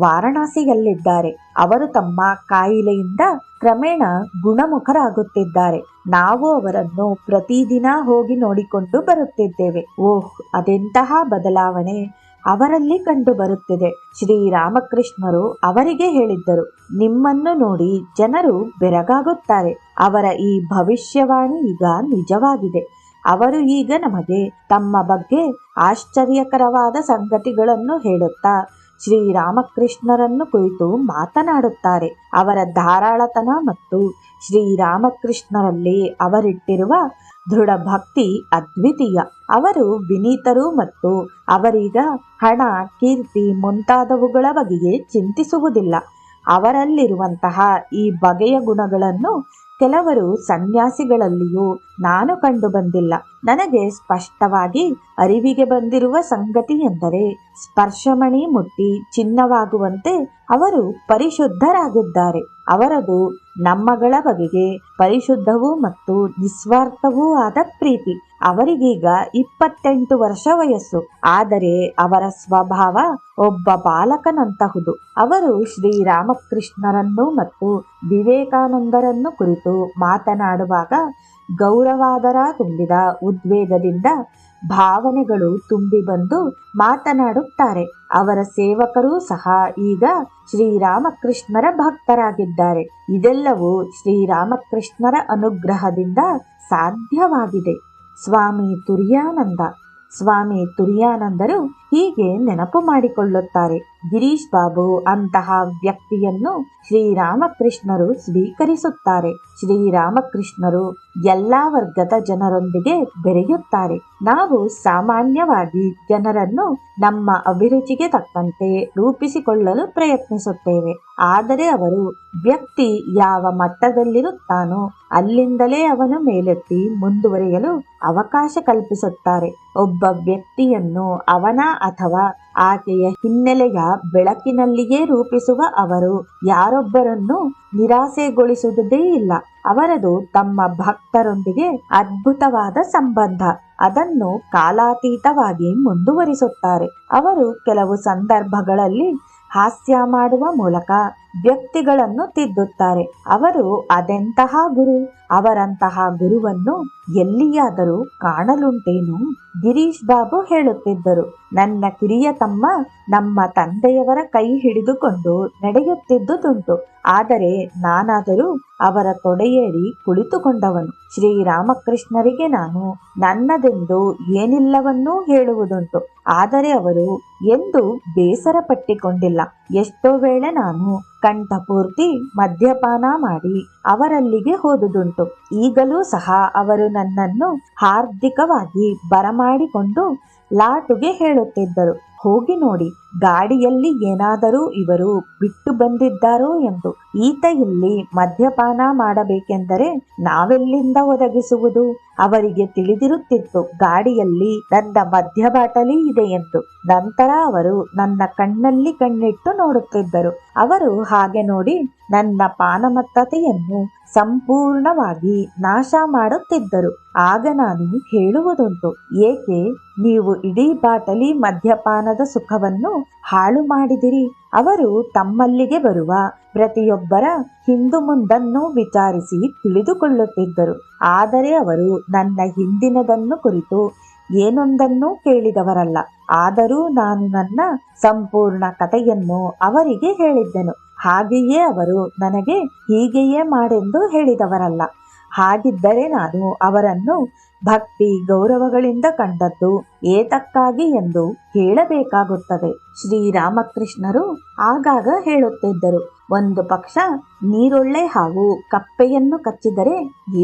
ವಾರಣಾಸಿಯಲ್ಲಿದ್ದಾರೆ. ಅವರು ತಮ್ಮ ಕಾಯಿಲೆಯಿಂದ ಕ್ರಮೇಣ ಗುಣಮುಖರಾಗುತ್ತಿದ್ದಾರೆ. ನಾವು ಅವರನ್ನು ಪ್ರತಿದಿನ ಹೋಗಿ ನೋಡಿಕೊಂಡು ಬರುತ್ತಿದ್ದೇವೆ. ಓಹ್, ಅದೆಂತಹ ಬದಲಾವಣೆ ಅವರಲ್ಲಿ ಕಂಡು ಬರುತ್ತಿದೆ. ಶ್ರೀರಾಮಕೃಷ್ಣರು ಅವರಿಗೆ ಹೇಳಿದ್ದರು, ನಿಮ್ಮನ್ನು ನೋಡಿ ಜನರು ಬೆರಗಾಗುತ್ತಾರೆ. ಅವರ ಈ ಭವಿಷ್ಯವಾಣಿ ಈಗ ನಿಜವಾಗಿದೆ. ಅವರು ಈಗ ನಮಗೆ ತಮ್ಮ ಬಗ್ಗೆ ಆಶ್ಚರ್ಯಕರವಾದ ಸಂಗತಿಗಳನ್ನು ಹೇಳುತ್ತಾ ಶ್ರೀರಾಮಕೃಷ್ಣರನ್ನು ಕುರಿತು ಮಾತನಾಡುತ್ತಾರೆ. ಅವರ ಧಾರಾಳತನ ಮತ್ತು ಶ್ರೀರಾಮಕೃಷ್ಣರಲ್ಲಿ ಅವರಿಟ್ಟಿರುವ ದೃಢ ಭಕ್ತಿ ಅದ್ವಿತೀಯ. ಅವರು ವಿನೀತರು ಮತ್ತು ಅವರೀಗ ಹಣ, ಕೀರ್ತಿ ಮುಂತಾದವುಗಳ ಬಗೆಗೆ ಚಿಂತಿಸುವುದಿಲ್ಲ. ಅವರಲ್ಲಿರುವಂತಹ ಈ ಬಗೆಯ ಗುಣಗಳನ್ನು ಕೆಲವರು ಸನ್ಯಾಸಿಗಳಲ್ಲಿಯೂ ನಾನು ಕಂಡು ಬಂದಿಲ್ಲ. ನನಗೆ ಸ್ಪಷ್ಟವಾಗಿ ಅರಿವಿಗೆ ಬಂದಿರುವ ಸಂಗತಿ ಎಂದರೆ ಸ್ಪರ್ಶಮಣಿ ಮುಟ್ಟಿ ಚಿನ್ನವಾಗುವಂತೆ ಅವರು ಪರಿಶುದ್ಧರಾಗಿದ್ದಾರೆ. ಅವರದು ನಮ್ಮಗಳ ಬಗೆಗೆ ಪರಿಶುದ್ಧವೂ ಮತ್ತು ನಿಸ್ವಾರ್ಥವೂ ಆದ ಪ್ರೀತಿ. ಅವರಿಗೀಗ 28 ವರ್ಷ ವಯಸ್ಸು. ಆದರೆ ಅವರ ಸ್ವಭಾವ ಒಬ್ಬ ಬಾಲಕನಂತಹುದು. ಅವರು ಶ್ರೀರಾಮಕೃಷ್ಣರನ್ನು ಮತ್ತು ವಿವೇಕಾನಂದರನ್ನು ಕುರಿತು ಮಾತನಾಡುವಾಗ ಗೌರವಾದರ ತುಂಬಿದ ಉದ್ವೇಗದಿಂದ ಭಾವನೆಗಳು ತುಂಬಿ ಬಂದು ಮಾತನಾಡುತ್ತಾರೆ. ಅವರ ಸೇವಕರೂ ಸಹ ಈಗ ಶ್ರೀರಾಮಕೃಷ್ಣರ ಭಕ್ತರಾಗಿದ್ದಾರೆ. ಇದೆಲ್ಲವೂ ಶ್ರೀರಾಮಕೃಷ್ಣರ ಅನುಗ್ರಹದಿಂದ ಸಾಧ್ಯವಾಗಿದೆ. ಸ್ವಾಮಿ ತುರಿಯಾನಂದರು ಹೀಗೆ ನೆನಪು ಮಾಡಿಕೊಳ್ಳುತ್ತಾರೆ, ಗಿರೀಶ್ ಬಾಬು ಅಂತಹ ವ್ಯಕ್ತಿಯನ್ನು ಶ್ರೀರಾಮಕೃಷ್ಣರು ಸ್ವೀಕರಿಸುತ್ತಾರೆ. ಶ್ರೀರಾಮಕೃಷ್ಣರು ಎಲ್ಲ ವರ್ಗದ ಜನರೊಂದಿಗೆ ಬೆರೆಯುತ್ತಾರೆ. ನಾವು ಸಾಮಾನ್ಯವಾಗಿ ಜನರನ್ನು ನಮ್ಮ ಅಭಿರುಚಿಗೆ ತಕ್ಕಂತೆ ರೂಪಿಸಿಕೊಳ್ಳಲು ಪ್ರಯತ್ನಿಸುತ್ತೇವೆ. ಆದರೆ ಅವರು ವ್ಯಕ್ತಿ ಯಾವ ಮಟ್ಟದಲ್ಲಿರುತ್ತಾನೋ ಅಲ್ಲಿಂದಲೇ ಅವನು ಮೇಲೆತ್ತಿ ಮುಂದುವರಿಯಲು ಅವಕಾಶ ಕಲ್ಪಿಸುತ್ತಾರೆ. ಒಬ್ಬ ವ್ಯಕ್ತಿಯನ್ನು ಅವನ ಅಥವಾ ಆಕೆಯ ಹಿನ್ನೆಲೆಯ ಬೆಳಕಿನಲ್ಲಿಯೇ ರೂಪಿಸುವ ಅವರು ಯಾರೊಬ್ಬರನ್ನು ನಿರಾಸೆಗೊಳಿಸುವುದೇ ಇಲ್ಲ. ಅವರದು ತಮ್ಮ ಭಕ್ತರೊಂದಿಗೆ ಅದ್ಭುತವಾದ ಸಂಬಂಧ. ಅದನ್ನು ಕಾಲಾತೀತವಾಗಿ ಮುಂದುವರಿಸುತ್ತಾರೆ. ಅವರು ಕೆಲವು ಸಂದರ್ಭಗಳಲ್ಲಿ ಹಾಸ್ಯ ಮಾಡುವ ಮೂಲಕ ವ್ಯಕ್ತಿಗಳನ್ನು ತಿದ್ದುತ್ತಾರೆ. ಅವರು ಅದೆಂತಹ ಗುರು? ಅವರಂತಹ ಗುರುವನ್ನು ಎಲ್ಲಿಯಾದರೂ ಕಾಣಲುಂಟೇನು? ಗಿರೀಶ್ ಬಾಬು ಹೇಳುತ್ತಿದ್ದರು, ನನ್ನ ಕಿರಿಯ ತಮ್ಮ ನಮ್ಮ ತಂದೆಯವರ ಕೈ ಹಿಡಿದುಕೊಂಡು ನಡೆಯುತ್ತಿದ್ದುದುಂಟು. ಆದರೆ ನಾನಾದರೂ ಅವರ ತೊಡೆಯೇರಿ ಕುಳಿತುಕೊಂಡವನು. ಶ್ರೀರಾಮಕೃಷ್ಣರಿಗೆ ನಾನು ನನ್ನದೆಂದು ಏನಿಲ್ಲವನ್ನೂ ಹೇಳುವುದುಂಟು. ಆದರೆ ಅವರು ಎಂದು ಬೇಸರ ಪಟ್ಟಿಕೊಂಡಿಲ್ಲ. ಎಷ್ಟೋ ವೇಳೆ ನಾನು ಕಂಠಪೂರ್ತಿ ಮದ್ಯಪಾನ ಮಾಡಿ ಅವರಲ್ಲಿಗೆ ಹೋದುದುಂಟು. ಈಗಲೂ ಸಹ ಅವರು ನನ್ನನ್ನು ಹಾರ್ದಿಕವಾಗಿ ಬರಮಾಡಿಕೊಂಡು ಲಾಟುಗೆ ಹೇಳುತ್ತಿದ್ದರು, ಹೋಗಿ ನೋಡಿ, ಗಾಡಿಯಲ್ಲಿ ಏನಾದರೂ ಇವರು ಬಿಟ್ಟು ಬಂದಿದ್ದಾರೋ ಎಂದು. ಈತ ಇಲ್ಲಿ ಮದ್ಯಪಾನ ಮಾಡಬೇಕೆಂದರೆ ನಾವೆಲ್ಲಿಂದ ಒದಗಿಸುವುದು? ಅವರಿಗೆ ತಿಳಿದಿರುತ್ತಿತ್ತು ಗಾಡಿಯಲ್ಲಿ ನನ್ನ ಮದ್ಯ ಬಾಟಲಿ ಇದೆ ಎಂದು. ನಂತರ ಅವರು ನನ್ನ ಕಣ್ಣಲ್ಲಿ ಕಣ್ಣಿಟ್ಟು ನೋಡುತ್ತಿದ್ದರು. ಅವರು ಹಾಗೆ ನೋಡಿ ನನ್ನ ಪಾನಮತ್ತತೆಯನ್ನು ಸಂಪೂರ್ಣವಾಗಿ ನಾಶ ಮಾಡುತ್ತಿದ್ದರು. ಆಗ ನಾನು ಹೇಳುವುದುಂಟು, ಏಕೆ ನೀವು ಇಡೀ ಬಾಟಲಿ ಮದ್ಯಪಾನದ ಸುಖವನ್ನು ಹಾಳು ಮಾಡಿದಿರಿ? ಅವರು ತಮ್ಮಲ್ಲಿಗೆ ಬರುವ ಪ್ರತಿಯೊಬ್ಬರ ಹಿಂದು ಮುಂದನ್ನು ವಿಚಾರಿಸಿ ತಿಳಿದುಕೊಳ್ಳುತ್ತಿದ್ದರು. ಆದರೆ ಅವರು ನನ್ನ ಹಿಂದಿನದನ್ನು ಕುರಿತು ಏನೊಂದನ್ನು ಕೇಳಿದವರಲ್ಲ. ಆದರೂ ನಾನು ನನ್ನ ಸಂಪೂರ್ಣ ಕಥೆಯನ್ನು ಅವರಿಗೆ ಹೇಳಿದ್ದೆನು. ಹಾಗೆಯೇ ಅವರು ನನಗೆ ಹೀಗೆಯೇ ಮಾಡೆಂದು ಹೇಳಿದವರಲ್ಲ. ಹಾಗಿದ್ದರೆ ನಾನು ಅವರನ್ನು ಭಕ್ತಿ ಗೌರವಗಳಿಂದ ಕಂಡದ್ದು ಏತಕ್ಕಾಗಿ ಎಂದು ಹೇಳಬೇಕಾಗುತ್ತದೆ. ಶ್ರೀರಾಮಕೃಷ್ಣರು ಆಗಾಗ ಹೇಳುತ್ತಿದ್ದರು, ಒಂದು ಪಕ್ಷ ನೀರೊಳ್ಳೆ ಹಾವು ಕಪ್ಪೆಯನ್ನು ಕಚ್ಚಿದರೆ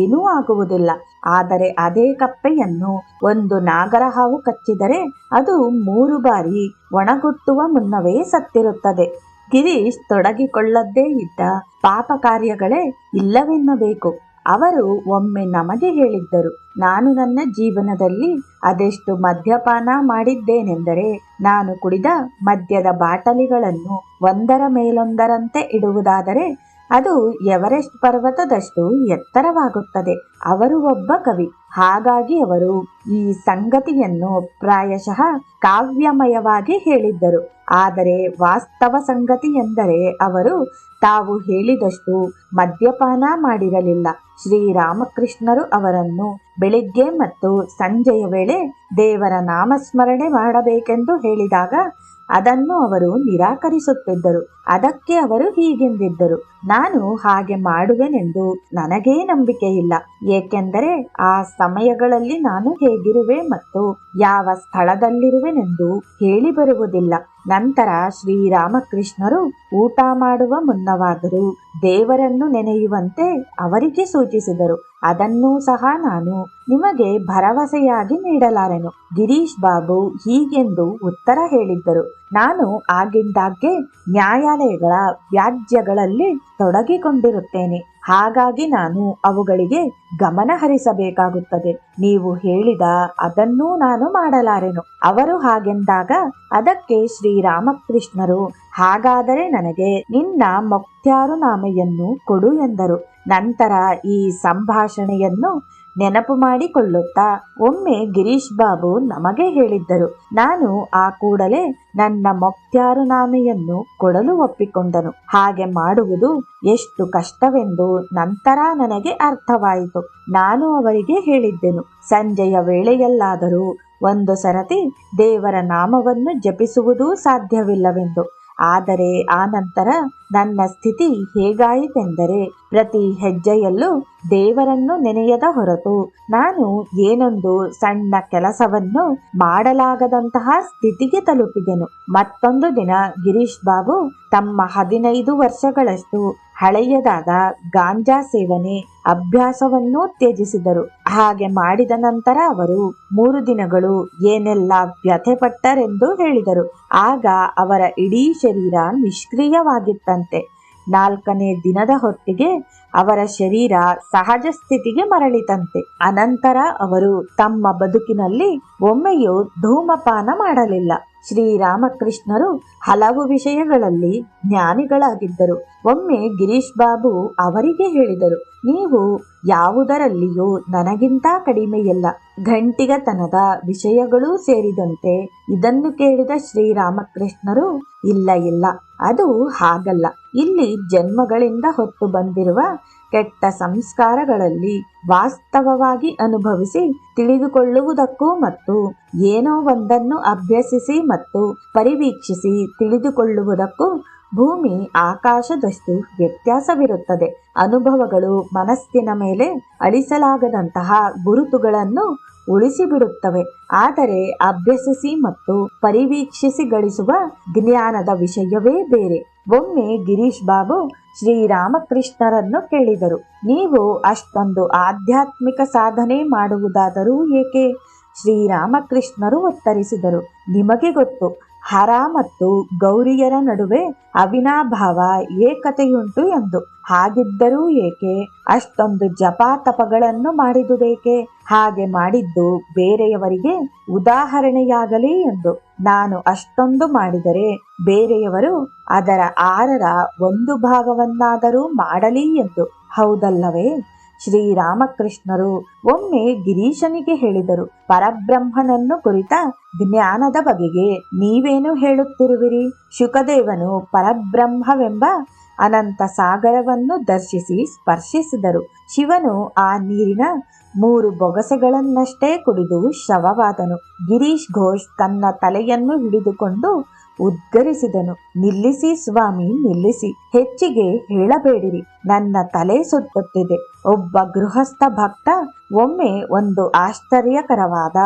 ಏನೂ ಆಗುವುದಿಲ್ಲ. ಆದರೆ ಅದೇ ಕಪ್ಪೆಯನ್ನು ಒಂದು ನಾಗರ ಹಾವು ಕಚ್ಚಿದರೆ ಅದು 3 ಬಾರಿ ಒಣಗುಟ್ಟುವ ಮುನ್ನವೇ ಸತ್ತಿರುತ್ತದೆ. ಗಿರೀಶ್ ತೊಡಗಿಕೊಳ್ಳದ್ದೇ ಇದ್ದ ಪಾಪ ಕಾರ್ಯಗಳೇ ಇಲ್ಲವೆನ್ನಬೇಕು. ಅವರು ಒಮ್ಮೆ ನಮಗೆ ಹೇಳಿದ್ದರು, ನಾನು ನನ್ನ ಜೀವನದಲ್ಲಿ ಅದೆಷ್ಟು ಮದ್ಯಪಾನ ಮಾಡಿದ್ದೇನೆಂದರೆ, ನಾನು ಕುಡಿದ ಮದ್ಯದ ಬಾಟಲಿಗಳನ್ನು ಒಂದರ ಮೇಲೊಂದರಂತೆ ಇಡುವುದಾದರೆ ಅದು ಎವರೆಸ್ಟ್ ಪರ್ವತದಷ್ಟು ಎತ್ತರವಾಗುತ್ತದೆ. ಅವರು ಒಬ್ಬ ಕವಿ. ಹಾಗಾಗಿ ಅವರು ಈ ಸಂಗತಿಯನ್ನು ಪ್ರಾಯಶಃ ಕಾವ್ಯಮಯವಾಗಿ ಹೇಳಿದ್ದರು. ಆದರೆ ವಾಸ್ತವ ಸಂಗತಿ ಎಂದರೆ ಅವರು ತಾವು ಹೇಳಿದಷ್ಟು ಮದ್ಯಪಾನ ಮಾಡಿರಲಿಲ್ಲ. ಶ್ರೀರಾಮಕೃಷ್ಣರು ಅವರನ್ನು ಬೆಳಿಗ್ಗೆ ಮತ್ತು ಸಂಜೆಯ ವೇಳೆ ದೇವರ ನಾಮಸ್ಮರಣೆ ಮಾಡಬೇಕೆಂದು ಹೇಳಿದಾಗ ಅದನ್ನು ಅವರು ನಿರಾಕರಿಸುತ್ತಿದ್ದರು. ಅದಕ್ಕೆ ಅವರು ಹೀಗೆಂದಿದ್ದರು, ನಾನು ಹಾಗೆ ಮಾಡುವೆನೆಂದು ನನಗೇ ನಂಬಿಕೆ ಇಲ್ಲ. ಏಕೆಂದರೆ ಆ ಸಮಯಗಳಲ್ಲಿ ನಾನು ಹೇಗಿರುವೆ ಮತ್ತು ಯಾವ ಸ್ಥಳದಲ್ಲಿರುವೆನೆಂದು ಹೇಳಿ ಬರುವುದಿಲ್ಲ. ನಂತರ ಶ್ರೀರಾಮಕೃಷ್ಣರು ಊಟ ಮಾಡುವ ಮುನ್ನವಾದರೂ ದೇವರನ್ನು ನೆನೆಯುವಂತೆ ಅವರಿಗೆ ಸೂಚಿಸಿದರು. ಅದನ್ನೂ ಸಹ ನಾನು ನಿಮಗೆ ಭರವಸೆಯಾಗಿ ನೀಡಲಾರೆನು. ಗಿರೀಶ್ ಬಾಬು ಹೀಗೆಂದು ಉತ್ತರ ಹೇಳಿದ್ದರು, ನಾನು ಆಗಿಂದಾಗ್ಗೆ ನ್ಯಾಯಾಲಯಗಳ ವ್ಯಾಜ್ಯಗಳಲ್ಲಿ ತೊಡಗಿಕೊಂಡಿರುತ್ತೇನೆ. ಹಾಗಾಗಿ ನಾನು ಅವುಗಳಿಗೆ ಗಮನ ಹರಿಸಬೇಕಾಗುತ್ತದೆ. ನೀವು ಹೇಳಿದ ಅದನ್ನೂ ನಾನು ಮಾಡಲಾರೆನು. ಅವರು ಹಾಗೆಂದಾಗ ಅದಕ್ಕೆ ಶ್ರೀರಾಮಕೃಷ್ಣರು, ಹಾಗಾದರೆ ನನಗೆ ನಿನ್ನ ಮೊಕ್ತ್ಯಾರುನಾಮೆಯನ್ನು ಕೊಡು ಎಂದರು. ನಂತರ ಈ ಸಂಭಾಷಣೆಯನ್ನು ನೆನಪು ಮಾಡಿಕೊಳ್ಳುತ್ತಾ ಒಮ್ಮೆ ಗಿರೀಶ್ ಬಾಬು ನಮಗೆ ಹೇಳಿದ್ದರು. ನಾನು ಆ ಕೂಡಲೇ ನನ್ನ ಮೊಕ್ತ್ಯಾರುನಾಮೆಯನ್ನು ಕೊಡಲು ಒಪ್ಪಿಕೊಂಡನು. ಹಾಗೆ ಮಾಡುವುದು ಎಷ್ಟು ಕಷ್ಟವೆಂದು ನಂತರ ನನಗೆ ಅರ್ಥವಾಯಿತು. ನಾನು ಅವರಿಗೆ ಹೇಳಿದ್ದೆನು, ಸಂಜೆಯ ವೇಳೆಯಲ್ಲಾದರೂ ಒಂದು ಸರತಿ ದೇವರ ನಾಮವನ್ನು ಜಪಿಸುವುದೂ ಸಾಧ್ಯವಿಲ್ಲವೆಂದು. ಆದರೆ ಆ ನಂತರ ನನ್ನ ಸ್ಥಿತಿ ಹೇಗಾಯಿತೆಂದರೆ, ಪ್ರತಿ ಹೆಜ್ಜೆಯಲ್ಲೂ ದೇವರನ್ನು ನೆನೆಯದ ಹೊರತು ನಾನು ಏನೊಂದು ಸಣ್ಣ ಕೆಲಸವನ್ನು ಮಾಡಲಾಗದಂತಹ ಸ್ಥಿತಿಗೆ ತಲುಪಿದೆನು. ಮತ್ತೊಂದು ದಿನ ಗಿರೀಶ್ ಬಾಬು ತಮ್ಮ 15 ವರ್ಷಗಳಷ್ಟು ಹಳೆಯದಾದ ಗಾಂಜಾ ಸೇವನೆ ಅಭ್ಯಾಸವನ್ನು ತ್ಯಜಿಸಿದರು. ಹಾಗೆ ಮಾಡಿದ ನಂತರ ಅವರು 3 ದಿನಗಳು ಏನೆಲ್ಲ ವ್ಯಥೆಪಟ್ಟರೆಂದು ಹೇಳಿದರು. ಆಗ ಅವರ ಇಡೀ ಶರೀರ ನಿಷ್ಕ್ರಿಯವಾಗಿತ್ತಂತೆ. 4ನೇ ದಿನದ ಹೊತ್ತಿಗೆ ಅವರ ಶರೀರ ಸಹಜ ಸ್ಥಿತಿಗೆ ಮರಳಿತಂತೆ. ಅನಂತರ ಅವರು ತಮ್ಮ ಬದುಕಿನಲ್ಲಿ ಒಮ್ಮೆಯೂ ಧೂಮಪಾನ ಮಾಡಲಿಲ್ಲ. ಶ್ರೀರಾಮಕೃಷ್ಣರು ಹಲವು ವಿಷಯಗಳಲ್ಲಿ ಜ್ಞಾನಿಗಳಾಗಿದ್ದರು. ಒಮ್ಮೆ ಗಿರೀಶ್ ಬಾಬು ಅವರಿಗೆ ಹೇಳಿದರು, ನೀವು ಯಾವುದರಲ್ಲಿಯೂ ನನಗಿಂತ ಕಡಿಮೆಯಿಲ್ಲ. ಗಂಟಿಗತನದ ವಿಷಯಗಳೂ ಸೇರಿದಂತೆ. ಇದನ್ನು ಕೇಳಿದ ಶ್ರೀರಾಮಕೃಷ್ಣರು, ಇಲ್ಲ ಇಲ್ಲ, ಅದು ಹಾಗಲ್ಲ. ಇಲ್ಲಿ ಜನ್ಮಗಳಿಂದ ಹೊತ್ತು ಬಂದಿರುವ ಕೆಟ್ಟ ಸಂಸ್ಕಾರಗಳಲ್ಲಿ ವಾಸ್ತವವಾಗಿ ಅನುಭವಿಸಿ ತಿಳಿದುಕೊಳ್ಳುವುದಕ್ಕೂ ಮತ್ತು ಏನೋ ಒಂದನ್ನು ಅಭ್ಯಸಿಸಿ ಮತ್ತು ಪರಿವೀಕ್ಷಿಸಿ ತಿಳಿದುಕೊಳ್ಳುವುದಕ್ಕೂ ಭೂಮಿ ಆಕಾಶದಷ್ಟು ವ್ಯತ್ಯಾಸವಿರುತ್ತದೆ. ಅನುಭವಗಳು ಮನಸ್ಸಿನ ಮೇಲೆ ಅಳಿಸಲಾಗದಂತಹ ಗುರುತುಗಳನ್ನು ಉಳಿಸಿಬಿಡುತ್ತವೆ. ಆದರೆ ಅಭ್ಯಸಿಸಿ ಮತ್ತು ಪರಿವೀಕ್ಷಿಸಿ ಗಳಿಸುವ ಜ್ಞಾನದ ವಿಷಯವೇ ಬೇರೆ. ಒಮ್ಮೆ ಗಿರೀಶ್ ಬಾಬು ಶ್ರೀರಾಮಕೃಷ್ಣರನ್ನು ಕೇಳಿದರು, ನೀವು ಅಷ್ಟೊಂದು ಆಧ್ಯಾತ್ಮಿಕ ಸಾಧನೆ ಮಾಡುವುದಾದರೂ ಏಕೆ? ಶ್ರೀರಾಮಕೃಷ್ಣರು ಉತ್ತರಿಸಿದರು, ನಿಮಗೆ ಗೊತ್ತು, ಹರ ಮತ್ತು ಗೌರಿಯರ ನಡುವೆ ಅವಿನಾಭಾವ ಏಕತೆಯುಂಟು ಎಂದು. ಹಾಗಿದ್ದರೂ ಏಕೆ ಅಷ್ಟೊಂದು ಜಪ ತಪಗಳನ್ನು ಮಾಡಿದುದೇಕೆ? ಹಾಗೆ ಮಾಡಿದ್ದು ಬೇರೆಯವರಿಗೆ ಉದಾಹರಣೆಯಾಗಲಿ ಎಂದು. ನಾನು ಅಷ್ಟೊಂದು ಮಾಡಿದರೆ ಬೇರೆಯವರು ಅದರ 6ರ 1 ಭಾಗವನ್ನಾದರೂ ಮಾಡಲಿ ಎಂದು. ಹೌದಲ್ಲವೇ? ಶ್ರೀರಾಮಕೃಷ್ಣರು ಒಮ್ಮೆ ಗಿರೀಶನಿಗೆ ಹೇಳಿದರು, ಪರಬ್ರಹ್ಮನನ್ನು ಕುರಿತ ಜ್ಞಾನದ ಬಗೆಗೆ ನೀವೇನು ಹೇಳುತ್ತಿರುವಿರಿ? ಶುಕದೇವನು ಪರಬ್ರಹ್ಮವೆಂಬ ಅನಂತ ಸಾಗರವನ್ನು ದರ್ಶಿಸಿ ಸ್ಪರ್ಶಿಸಿದರು. ಶಿವನು ಆ ನೀರಿನ 3 ಬೊಗಸೆಗಳನ್ನಷ್ಟೇ ಕುಡಿದು ಶವವಾದನು. ಗಿರೀಶ್ ಘೋಷ್ ತನ್ನ ತಲೆಯನ್ನು ಹಿಡಿದುಕೊಂಡು ಉದ್ಗರಿಸಿದನು, ನಿಲ್ಲಿಸಿ ಸ್ವಾಮಿ, ನಿಲ್ಲಿಸಿ. ಹೆಚ್ಚಿಗೆ ಹೇಳಬೇಡಿರಿ, ನನ್ನ ತಲೆ ಸುತ್ತುತ್ತಿದೆ. ಒಬ್ಬ ಗೃಹಸ್ಥ ಭಕ್ತ ಒಮ್ಮೆ ಒಂದು ಆಶ್ಚರ್ಯಕರವಾದ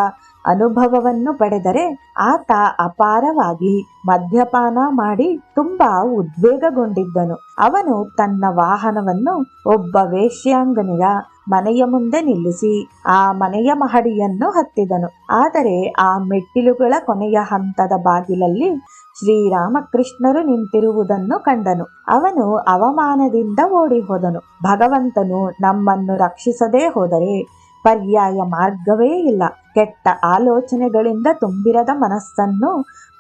ಅನುಭವವನ್ನು ಪಡೆದರೆ ಆತ ಅಪಾರವಾಗಿ ಮದ್ಯಪಾನ ಮಾಡಿ ತುಂಬಾ ಉದ್ವೇಗಗೊಂಡಿದ್ದನು. ಅವನು ತನ್ನ ವಾಹನವನ್ನು ಒಬ್ಬ ವೇಶ್ಯಾಂಗನೆಯ ಮನೆಯ ಮುಂದೆ ನಿಲ್ಲಿಸಿ ಆ ಮನೆಯ ಮಹಡಿಯನ್ನು ಹತ್ತಿದನು. ಆದರೆ ಆ ಮೆಟ್ಟಿಲುಗಳ ಕೊನೆಯ ಹಂತದ ಬಾಗಿಲಲ್ಲಿ ಶ್ರೀರಾಮಕೃಷ್ಣರು ನಿಂತಿರುವುದನ್ನು ಕಂಡನು. ಅವನು ಅವಮಾನದಿಂದ ಓಡಿ ಹೋದನು. ಭಗವಂತನು ನಮ್ಮನ್ನು ರಕ್ಷಿಸದೇ ಹೋದರೆ ಪರ್ಯಾಯ ಮಾರ್ಗವೇ ಇಲ್ಲ. ಕೆಟ್ಟ ಆಲೋಚನೆಗಳಿಂದ ತುಂಬಿರದ ಮನಸ್ಸನ್ನು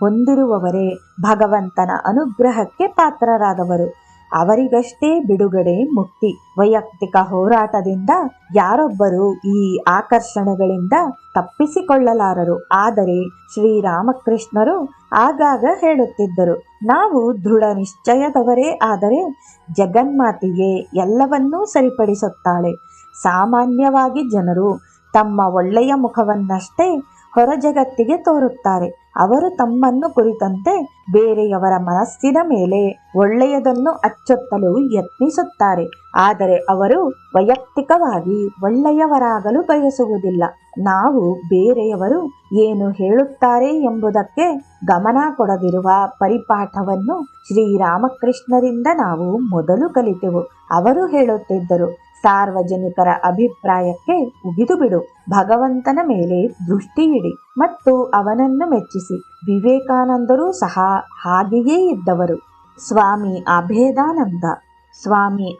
ಹೊಂದಿರುವವರೇ ಭಗವಂತನ ಅನುಗ್ರಹಕ್ಕೆ ಪಾತ್ರರಾದವರು. ಅವರಿಗಷ್ಟೇ ಬಿಡುಗಡೆ, ಮುಕ್ತಿ. ವೈಯಕ್ತಿಕ ಹೋರಾಟದಿಂದ ಯಾರೊಬ್ಬರೂ ಈ ಆಕರ್ಷಣೆಗಳಿಂದ ತಪ್ಪಿಸಿಕೊಳ್ಳಲಾರರು. ಆದರೆ ಶ್ರೀರಾಮಕೃಷ್ಣರು ಆಗಾಗ ಹೇಳುತ್ತಿದ್ದರು, ನಾವು ದೃಢ ನಿಶ್ಚಯದವರೇ ಆದರೆ ಜಗನ್ಮಾತೆಯೇ ಎಲ್ಲವನ್ನೂ ಸರಿಪಡಿಸುತ್ತಾಳೆ. ಸಾಮಾನ್ಯವಾಗಿ ಜನರು ತಮ್ಮ ಒಳ್ಳೆಯ ಮುಖವನ್ನಷ್ಟೇ ಹೊರ ಜಗತ್ತಿಗೆ ತೋರುತ್ತಾರೆ. ಅವರು ತಮ್ಮನ್ನು ಕುರಿತಂತೆ ಬೇರೆಯವರ ಮನಸ್ಸಿನ ಮೇಲೆ ಒಳ್ಳೆಯದನ್ನು ಅಚ್ಚೊತ್ತಲು ಯತ್ನಿಸುತ್ತಾರೆ. ಆದರೆ ಅವರು ವೈಯಕ್ತಿಕವಾಗಿ ಒಳ್ಳೆಯವರಾಗಲು ಬಯಸುವುದಿಲ್ಲ. ನಾವು ಬೇರೆಯವರು ಏನು ಹೇಳುತ್ತಾರೆ ಎಂಬುದಕ್ಕೆ ಗಮನ ಕೊಡದಿರುವ ಪರಿಪಾಠವನ್ನು ಶ್ರೀರಾಮಕೃಷ್ಣರಿಂದ ನಾವು ಮೊದಲು ಕಲಿತೆವು. ಅವರು ಹೇಳುತ್ತಿದ್ದರು, ಸಾರ್ವಜನಿಕರ ಅಭಿಪ್ರಾಯಕ್ಕೆ ಉಗಿದು ಬಿಡು, ಭಗವಂತನ ಮೇಲೆ ದೃಷ್ಟಿ ಇಡಿ ಮತ್ತು ಅವನನ್ನು ಮೆಚ್ಚಿಸಿ. ವಿವೇಕಾನಂದರು ಸಹ ಹಾಗೆಯೇ ಇದ್ದವರು. ಸ್ವಾಮಿ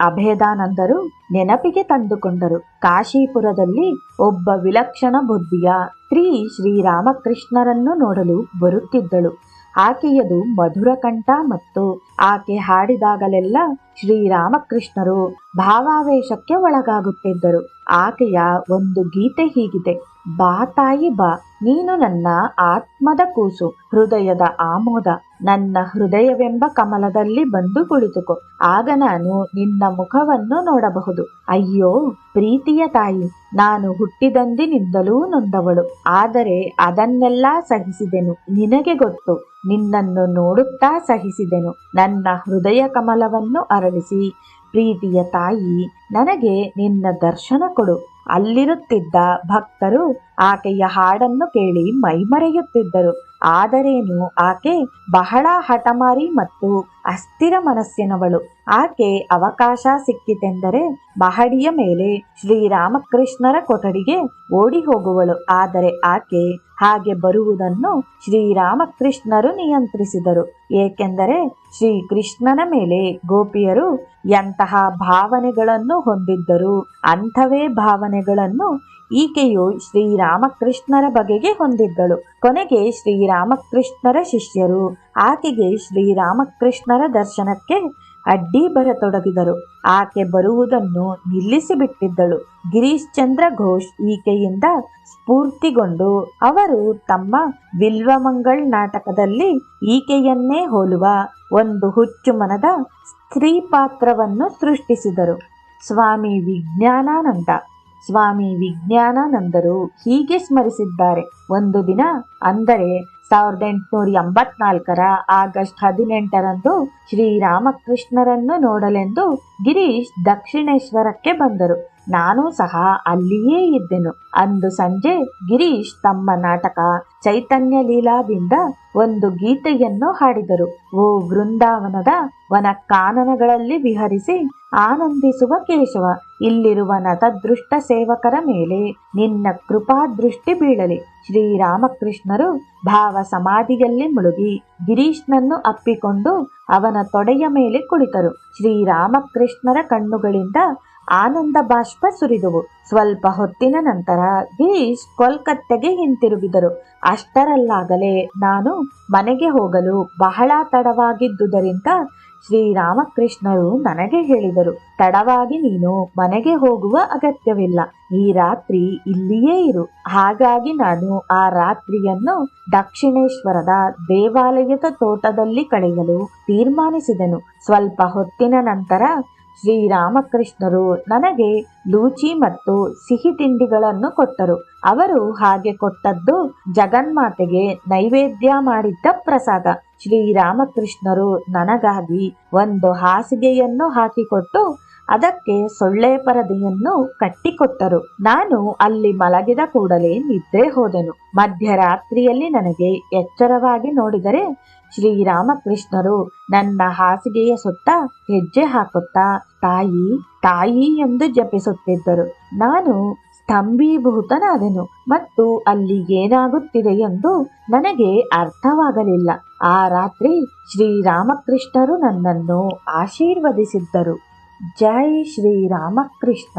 ಅಭೇದಾನಂದರು ನೆನಪಿಗೆ ತಂದುಕೊಂಡರು. ಕಾಶೀಪುರದಲ್ಲಿ ಒಬ್ಬ ವಿಲಕ್ಷಣ ಬುದ್ಧಿಯ ಸ್ತ್ರೀ ಶ್ರೀರಾಮಕೃಷ್ಣರನ್ನು ನೋಡಲು ಬರುತ್ತಿದ್ದಳು. ಆಕೆಯದು ಮಧುರ ಕಂಠ ಮತ್ತು ಆಕೆ ಹಾಡಿದಾಗಲೆಲ್ಲ ಶ್ರೀರಾಮಕೃಷ್ಣರು ಭಾವಾವೇಶಕ್ಕೆ ಒಳಗಾಗುತ್ತಿದ್ದರು. ಆಕೆಯ ಒಂದು ಗೀತೆ ಹೀಗಿದೆ: ಬಾ ತಾಯಿ ಬಾ, ನೀನು ನನ್ನ ಆತ್ಮದ ಕೂಸು, ಹೃದಯದ ಆಮೋದ, ನನ್ನ ಹೃದಯವೆಂಬ ಕಮಲದಲ್ಲಿ ಬಂದು ಕುಳಿತುಕೋ, ಆಗ ನಾನು ನಿನ್ನ ಮುಖವನ್ನು ನೋಡಬಹುದು. ಅಯ್ಯೋ ಪ್ರೀತಿಯ ತಾಯಿ, ನಾನು ಹುಟ್ಟಿದಂದಿನಿಂದಲೂ ನೊಂದವಳು, ಆದರೆ ಅದನ್ನೆಲ್ಲ ಸಹಿಸಿದೆನು. ನಿನಗೆ ಗೊತ್ತು, ನಿನ್ನನ್ನು ನೋಡುತ್ತಾ ಸಹಿಸಿದೆನು. ನನ್ನ ಹೃದಯ ಕಮಲವನ್ನು ಅರಳಿಸಿ ಪ್ರೀತಿಯ ತಾಯಿ, ನನಗೆ ನಿನ್ನ ದರ್ಶನ ಕೊಡು. ಅಲ್ಲಿರುತ್ತಿದ್ದ ಭಕ್ತರು ಆಕೆಯ ಹಾಡನ್ನು ಕೇಳಿ ಮೈಮರೆಯುತ್ತಿದ್ದರು. ಆದರೇನು, ಆಕೆ ಬಹಳ ಹಠಮಾರಿ ಮತ್ತು ಅಸ್ಥಿರ ಮನಸ್ಸಿನವಳು. ಆಕೆ ಅವಕಾಶ ಸಿಕ್ಕಿತೆಂದರೆ ಮಹಡಿಯ ಮೇಲೆ ಶ್ರೀರಾಮಕೃಷ್ಣರ ಕೊಠಡಿಗೆ ಓಡಿ ಹೋಗುವಳು. ಆದರೆ ಆಕೆ ಹಾಗೆ ಬರುವುದನ್ನು ಶ್ರೀರಾಮಕೃಷ್ಣರು ನಿಯಂತ್ರಿಸಿದರು. ಏಕೆಂದರೆ ಶ್ರೀಕೃಷ್ಣನ ಮೇಲೆ ಗೋಪಿಯರು ಎಂತಹ ಭಾವನೆಗಳನ್ನು ಹೊಂದಿದ್ದರು, ಅಂಥವೇ ಭಾವನೆಗಳನ್ನು ಈಕೆಯು ಶ್ರೀರಾಮಕೃಷ್ಣರ ಬಗೆಗೆ ಹೊಂದಿದ್ದಳು. ಕೊನೆಗೆ ಶ್ರೀರಾಮಕೃಷ್ಣರ ಶಿಷ್ಯರು ಆಕೆಗೆ ಶ್ರೀರಾಮಕೃಷ್ಣರ ದರ್ಶನಕ್ಕೆ ಅಡ್ಡಿ ಬರತೊಡಗಿದರು. ಆಕೆ ಬರುವುದನ್ನು ನಿಲ್ಲಿಸಿಬಿಟ್ಟಿದ್ದಳು. ಗಿರೀಶ್ ಚಂದ್ರ ಘೋಷ್ ಈಕೆಯಿಂದ ಸ್ಫೂರ್ತಿಗೊಂಡು ಅವರು ತಮ್ಮ ಬಿಲ್ವಮಂಗಳ್ ನಾಟಕದಲ್ಲಿ ಈಕೆಯನ್ನೇ ಹೋಲುವ ಒಂದು ಹುಚ್ಚುಮನದ ಸ್ತ್ರೀ ಪಾತ್ರವನ್ನು ಸೃಷ್ಟಿಸಿದರು. ಸ್ವಾಮಿ ವಿಜ್ಞಾನಾನಂದರು ಹೀಗೆ ಸ್ಮರಿಸಿದ್ದಾರೆ: ಒಂದು ದಿನ, ಅಂದರೆ 1884ರ ಆಗಸ್ಟ್ 18ರಂದು ಶ್ರೀರಾಮಕೃಷ್ಣರನ್ನು ನೋಡಲೆಂದು ಗಿರೀಶ್ ದಕ್ಷಿಣೇಶ್ವರಕ್ಕೆ ಬಂದರು. ನಾನೂ ಸಹ ಅಲ್ಲಿಯೇ ಇದ್ದೆನು. ಅಂದು ಸಂಜೆ ಗಿರೀಶ್ ತಮ್ಮ ನಾಟಕ ಚೈತನ್ಯ ಲೀಲಾದಿಂದ ಒಂದು ಗೀತೆಯನ್ನು ಹಾಡಿದರು. ಓ ವೃಂದಾವನದ ವನಕಾನನಗಳಲ್ಲಿ ವಿಹರಿಸಿ ಆನಂದಿಸುವ ಕೇಶವ, ಇಲ್ಲಿರುವ ನತದೃಷ್ಟ ಸೇವಕರ ಮೇಲೆ ನಿನ್ನ ಕೃಪಾ ದೃಷ್ಟಿ ಬೀಳಲಿ. ಶ್ರೀರಾಮಕೃಷ್ಣರು ಭಾವ ಸಮಾಧಿಯಲ್ಲಿ ಮುಳುಗಿ ಗಿರೀಶ್ನನ್ನು ಅಪ್ಪಿಕೊಂಡು ಅವನ ತೊಡೆಯ ಮೇಲೆ ಕುಳಿತರು. ಶ್ರೀರಾಮಕೃಷ್ಣರ ಕಣ್ಣುಗಳಿಂದ ಆನಂದ ಬಾಷ್ಪ ಸುರಿದುವು. ಸ್ವಲ್ಪ ಹೊತ್ತಿನ ನಂತರ ಗಿರೀಶ್ ಕೋಲ್ಕತ್ತೆಗೆ ಹಿಂತಿರುಗಿದರು. ಅಷ್ಟರಲ್ಲಾಗಲೇ ನಾನು ಮನೆಗೆ ಹೋಗಲು ಬಹಳ ತಡವಾಗಿದ್ದುದರಿಂದ ಶ್ರೀರಾಮಕೃಷ್ಣರು ನನಗೆ ಹೇಳಿದರು, ತಡವಾಗಿ ನೀನು ಮನೆಗೆ ಹೋಗುವ ಅಗತ್ಯವಿಲ್ಲ, ಈ ರಾತ್ರಿ ಇಲ್ಲಿಯೇ ಇರು. ಹಾಗಾಗಿ ನಾನು ಆ ರಾತ್ರಿಯನ್ನು ದಕ್ಷಿಣೇಶ್ವರದ ದೇವಾಲಯದ ತೋಟದಲ್ಲಿ ಕಳೆಯಲು ತೀರ್ಮಾನಿಸಿದೆನು. ಸ್ವಲ್ಪ ಹೊತ್ತಿನ ನಂತರ ಶ್ರೀರಾಮಕೃಷ್ಣರು ನನಗೆ ಲೂಚಿ ಮತ್ತು ಸಿಹಿ ತಿಂಡಿಗಳನ್ನು ಕೊಟ್ಟರು. ಅವರು ಹಾಗೆ ಕೊಟ್ಟದ್ದು ಜಗನ್ಮಾತೆಗೆ ನೈವೇದ್ಯ ಮಾಡಿದ್ದ ಪ್ರಸಾದ. ಶ್ರೀರಾಮಕೃಷ್ಣರು ನನಗಾಗಿ ಒಂದು ಹಾಸಿಗೆಯನ್ನು ಹಾಕಿಕೊಟ್ಟು ಅದಕ್ಕೆ ಸೊಳ್ಳೆ ಪರದೆಯನ್ನು ಕಟ್ಟಿಕೊಟ್ಟರು. ನಾನು ಅಲ್ಲಿ ಮಲಗಿದ ಕೂಡಲೇ ನಿದ್ರೆ ಹೋದೆನು. ಮಧ್ಯರಾತ್ರಿಯಲ್ಲಿ ನನಗೆ ಎಚ್ಚರವಾಗಿ ನೋಡಿದರೆ ಶ್ರೀರಾಮಕೃಷ್ಣರು ನನ್ನ ಹಾಸಿಗೆಯ ಸುತ್ತ ಹೆಜ್ಜೆ ಹಾಕುತ್ತಾ ತಾಯಿ ತಾಯಿ ಎಂದು ಜಪಿಸುತ್ತಿದ್ದರು. ನಾನು ಸ್ತಂಭೀಭೂತನಾದೆನು ಮತ್ತು ಅಲ್ಲಿ ಏನಾಗುತ್ತಿದೆ ಎಂದು ನನಗೆ ಅರ್ಥವಾಗಲಿಲ್ಲ. ಆ ರಾತ್ರಿ ಶ್ರೀರಾಮಕೃಷ್ಣರು ನನ್ನನ್ನು ಆಶೀರ್ವದಿಸಿದ್ದರು. ಜೈ ಶ್ರೀರಾಮಕೃಷ್ಣ.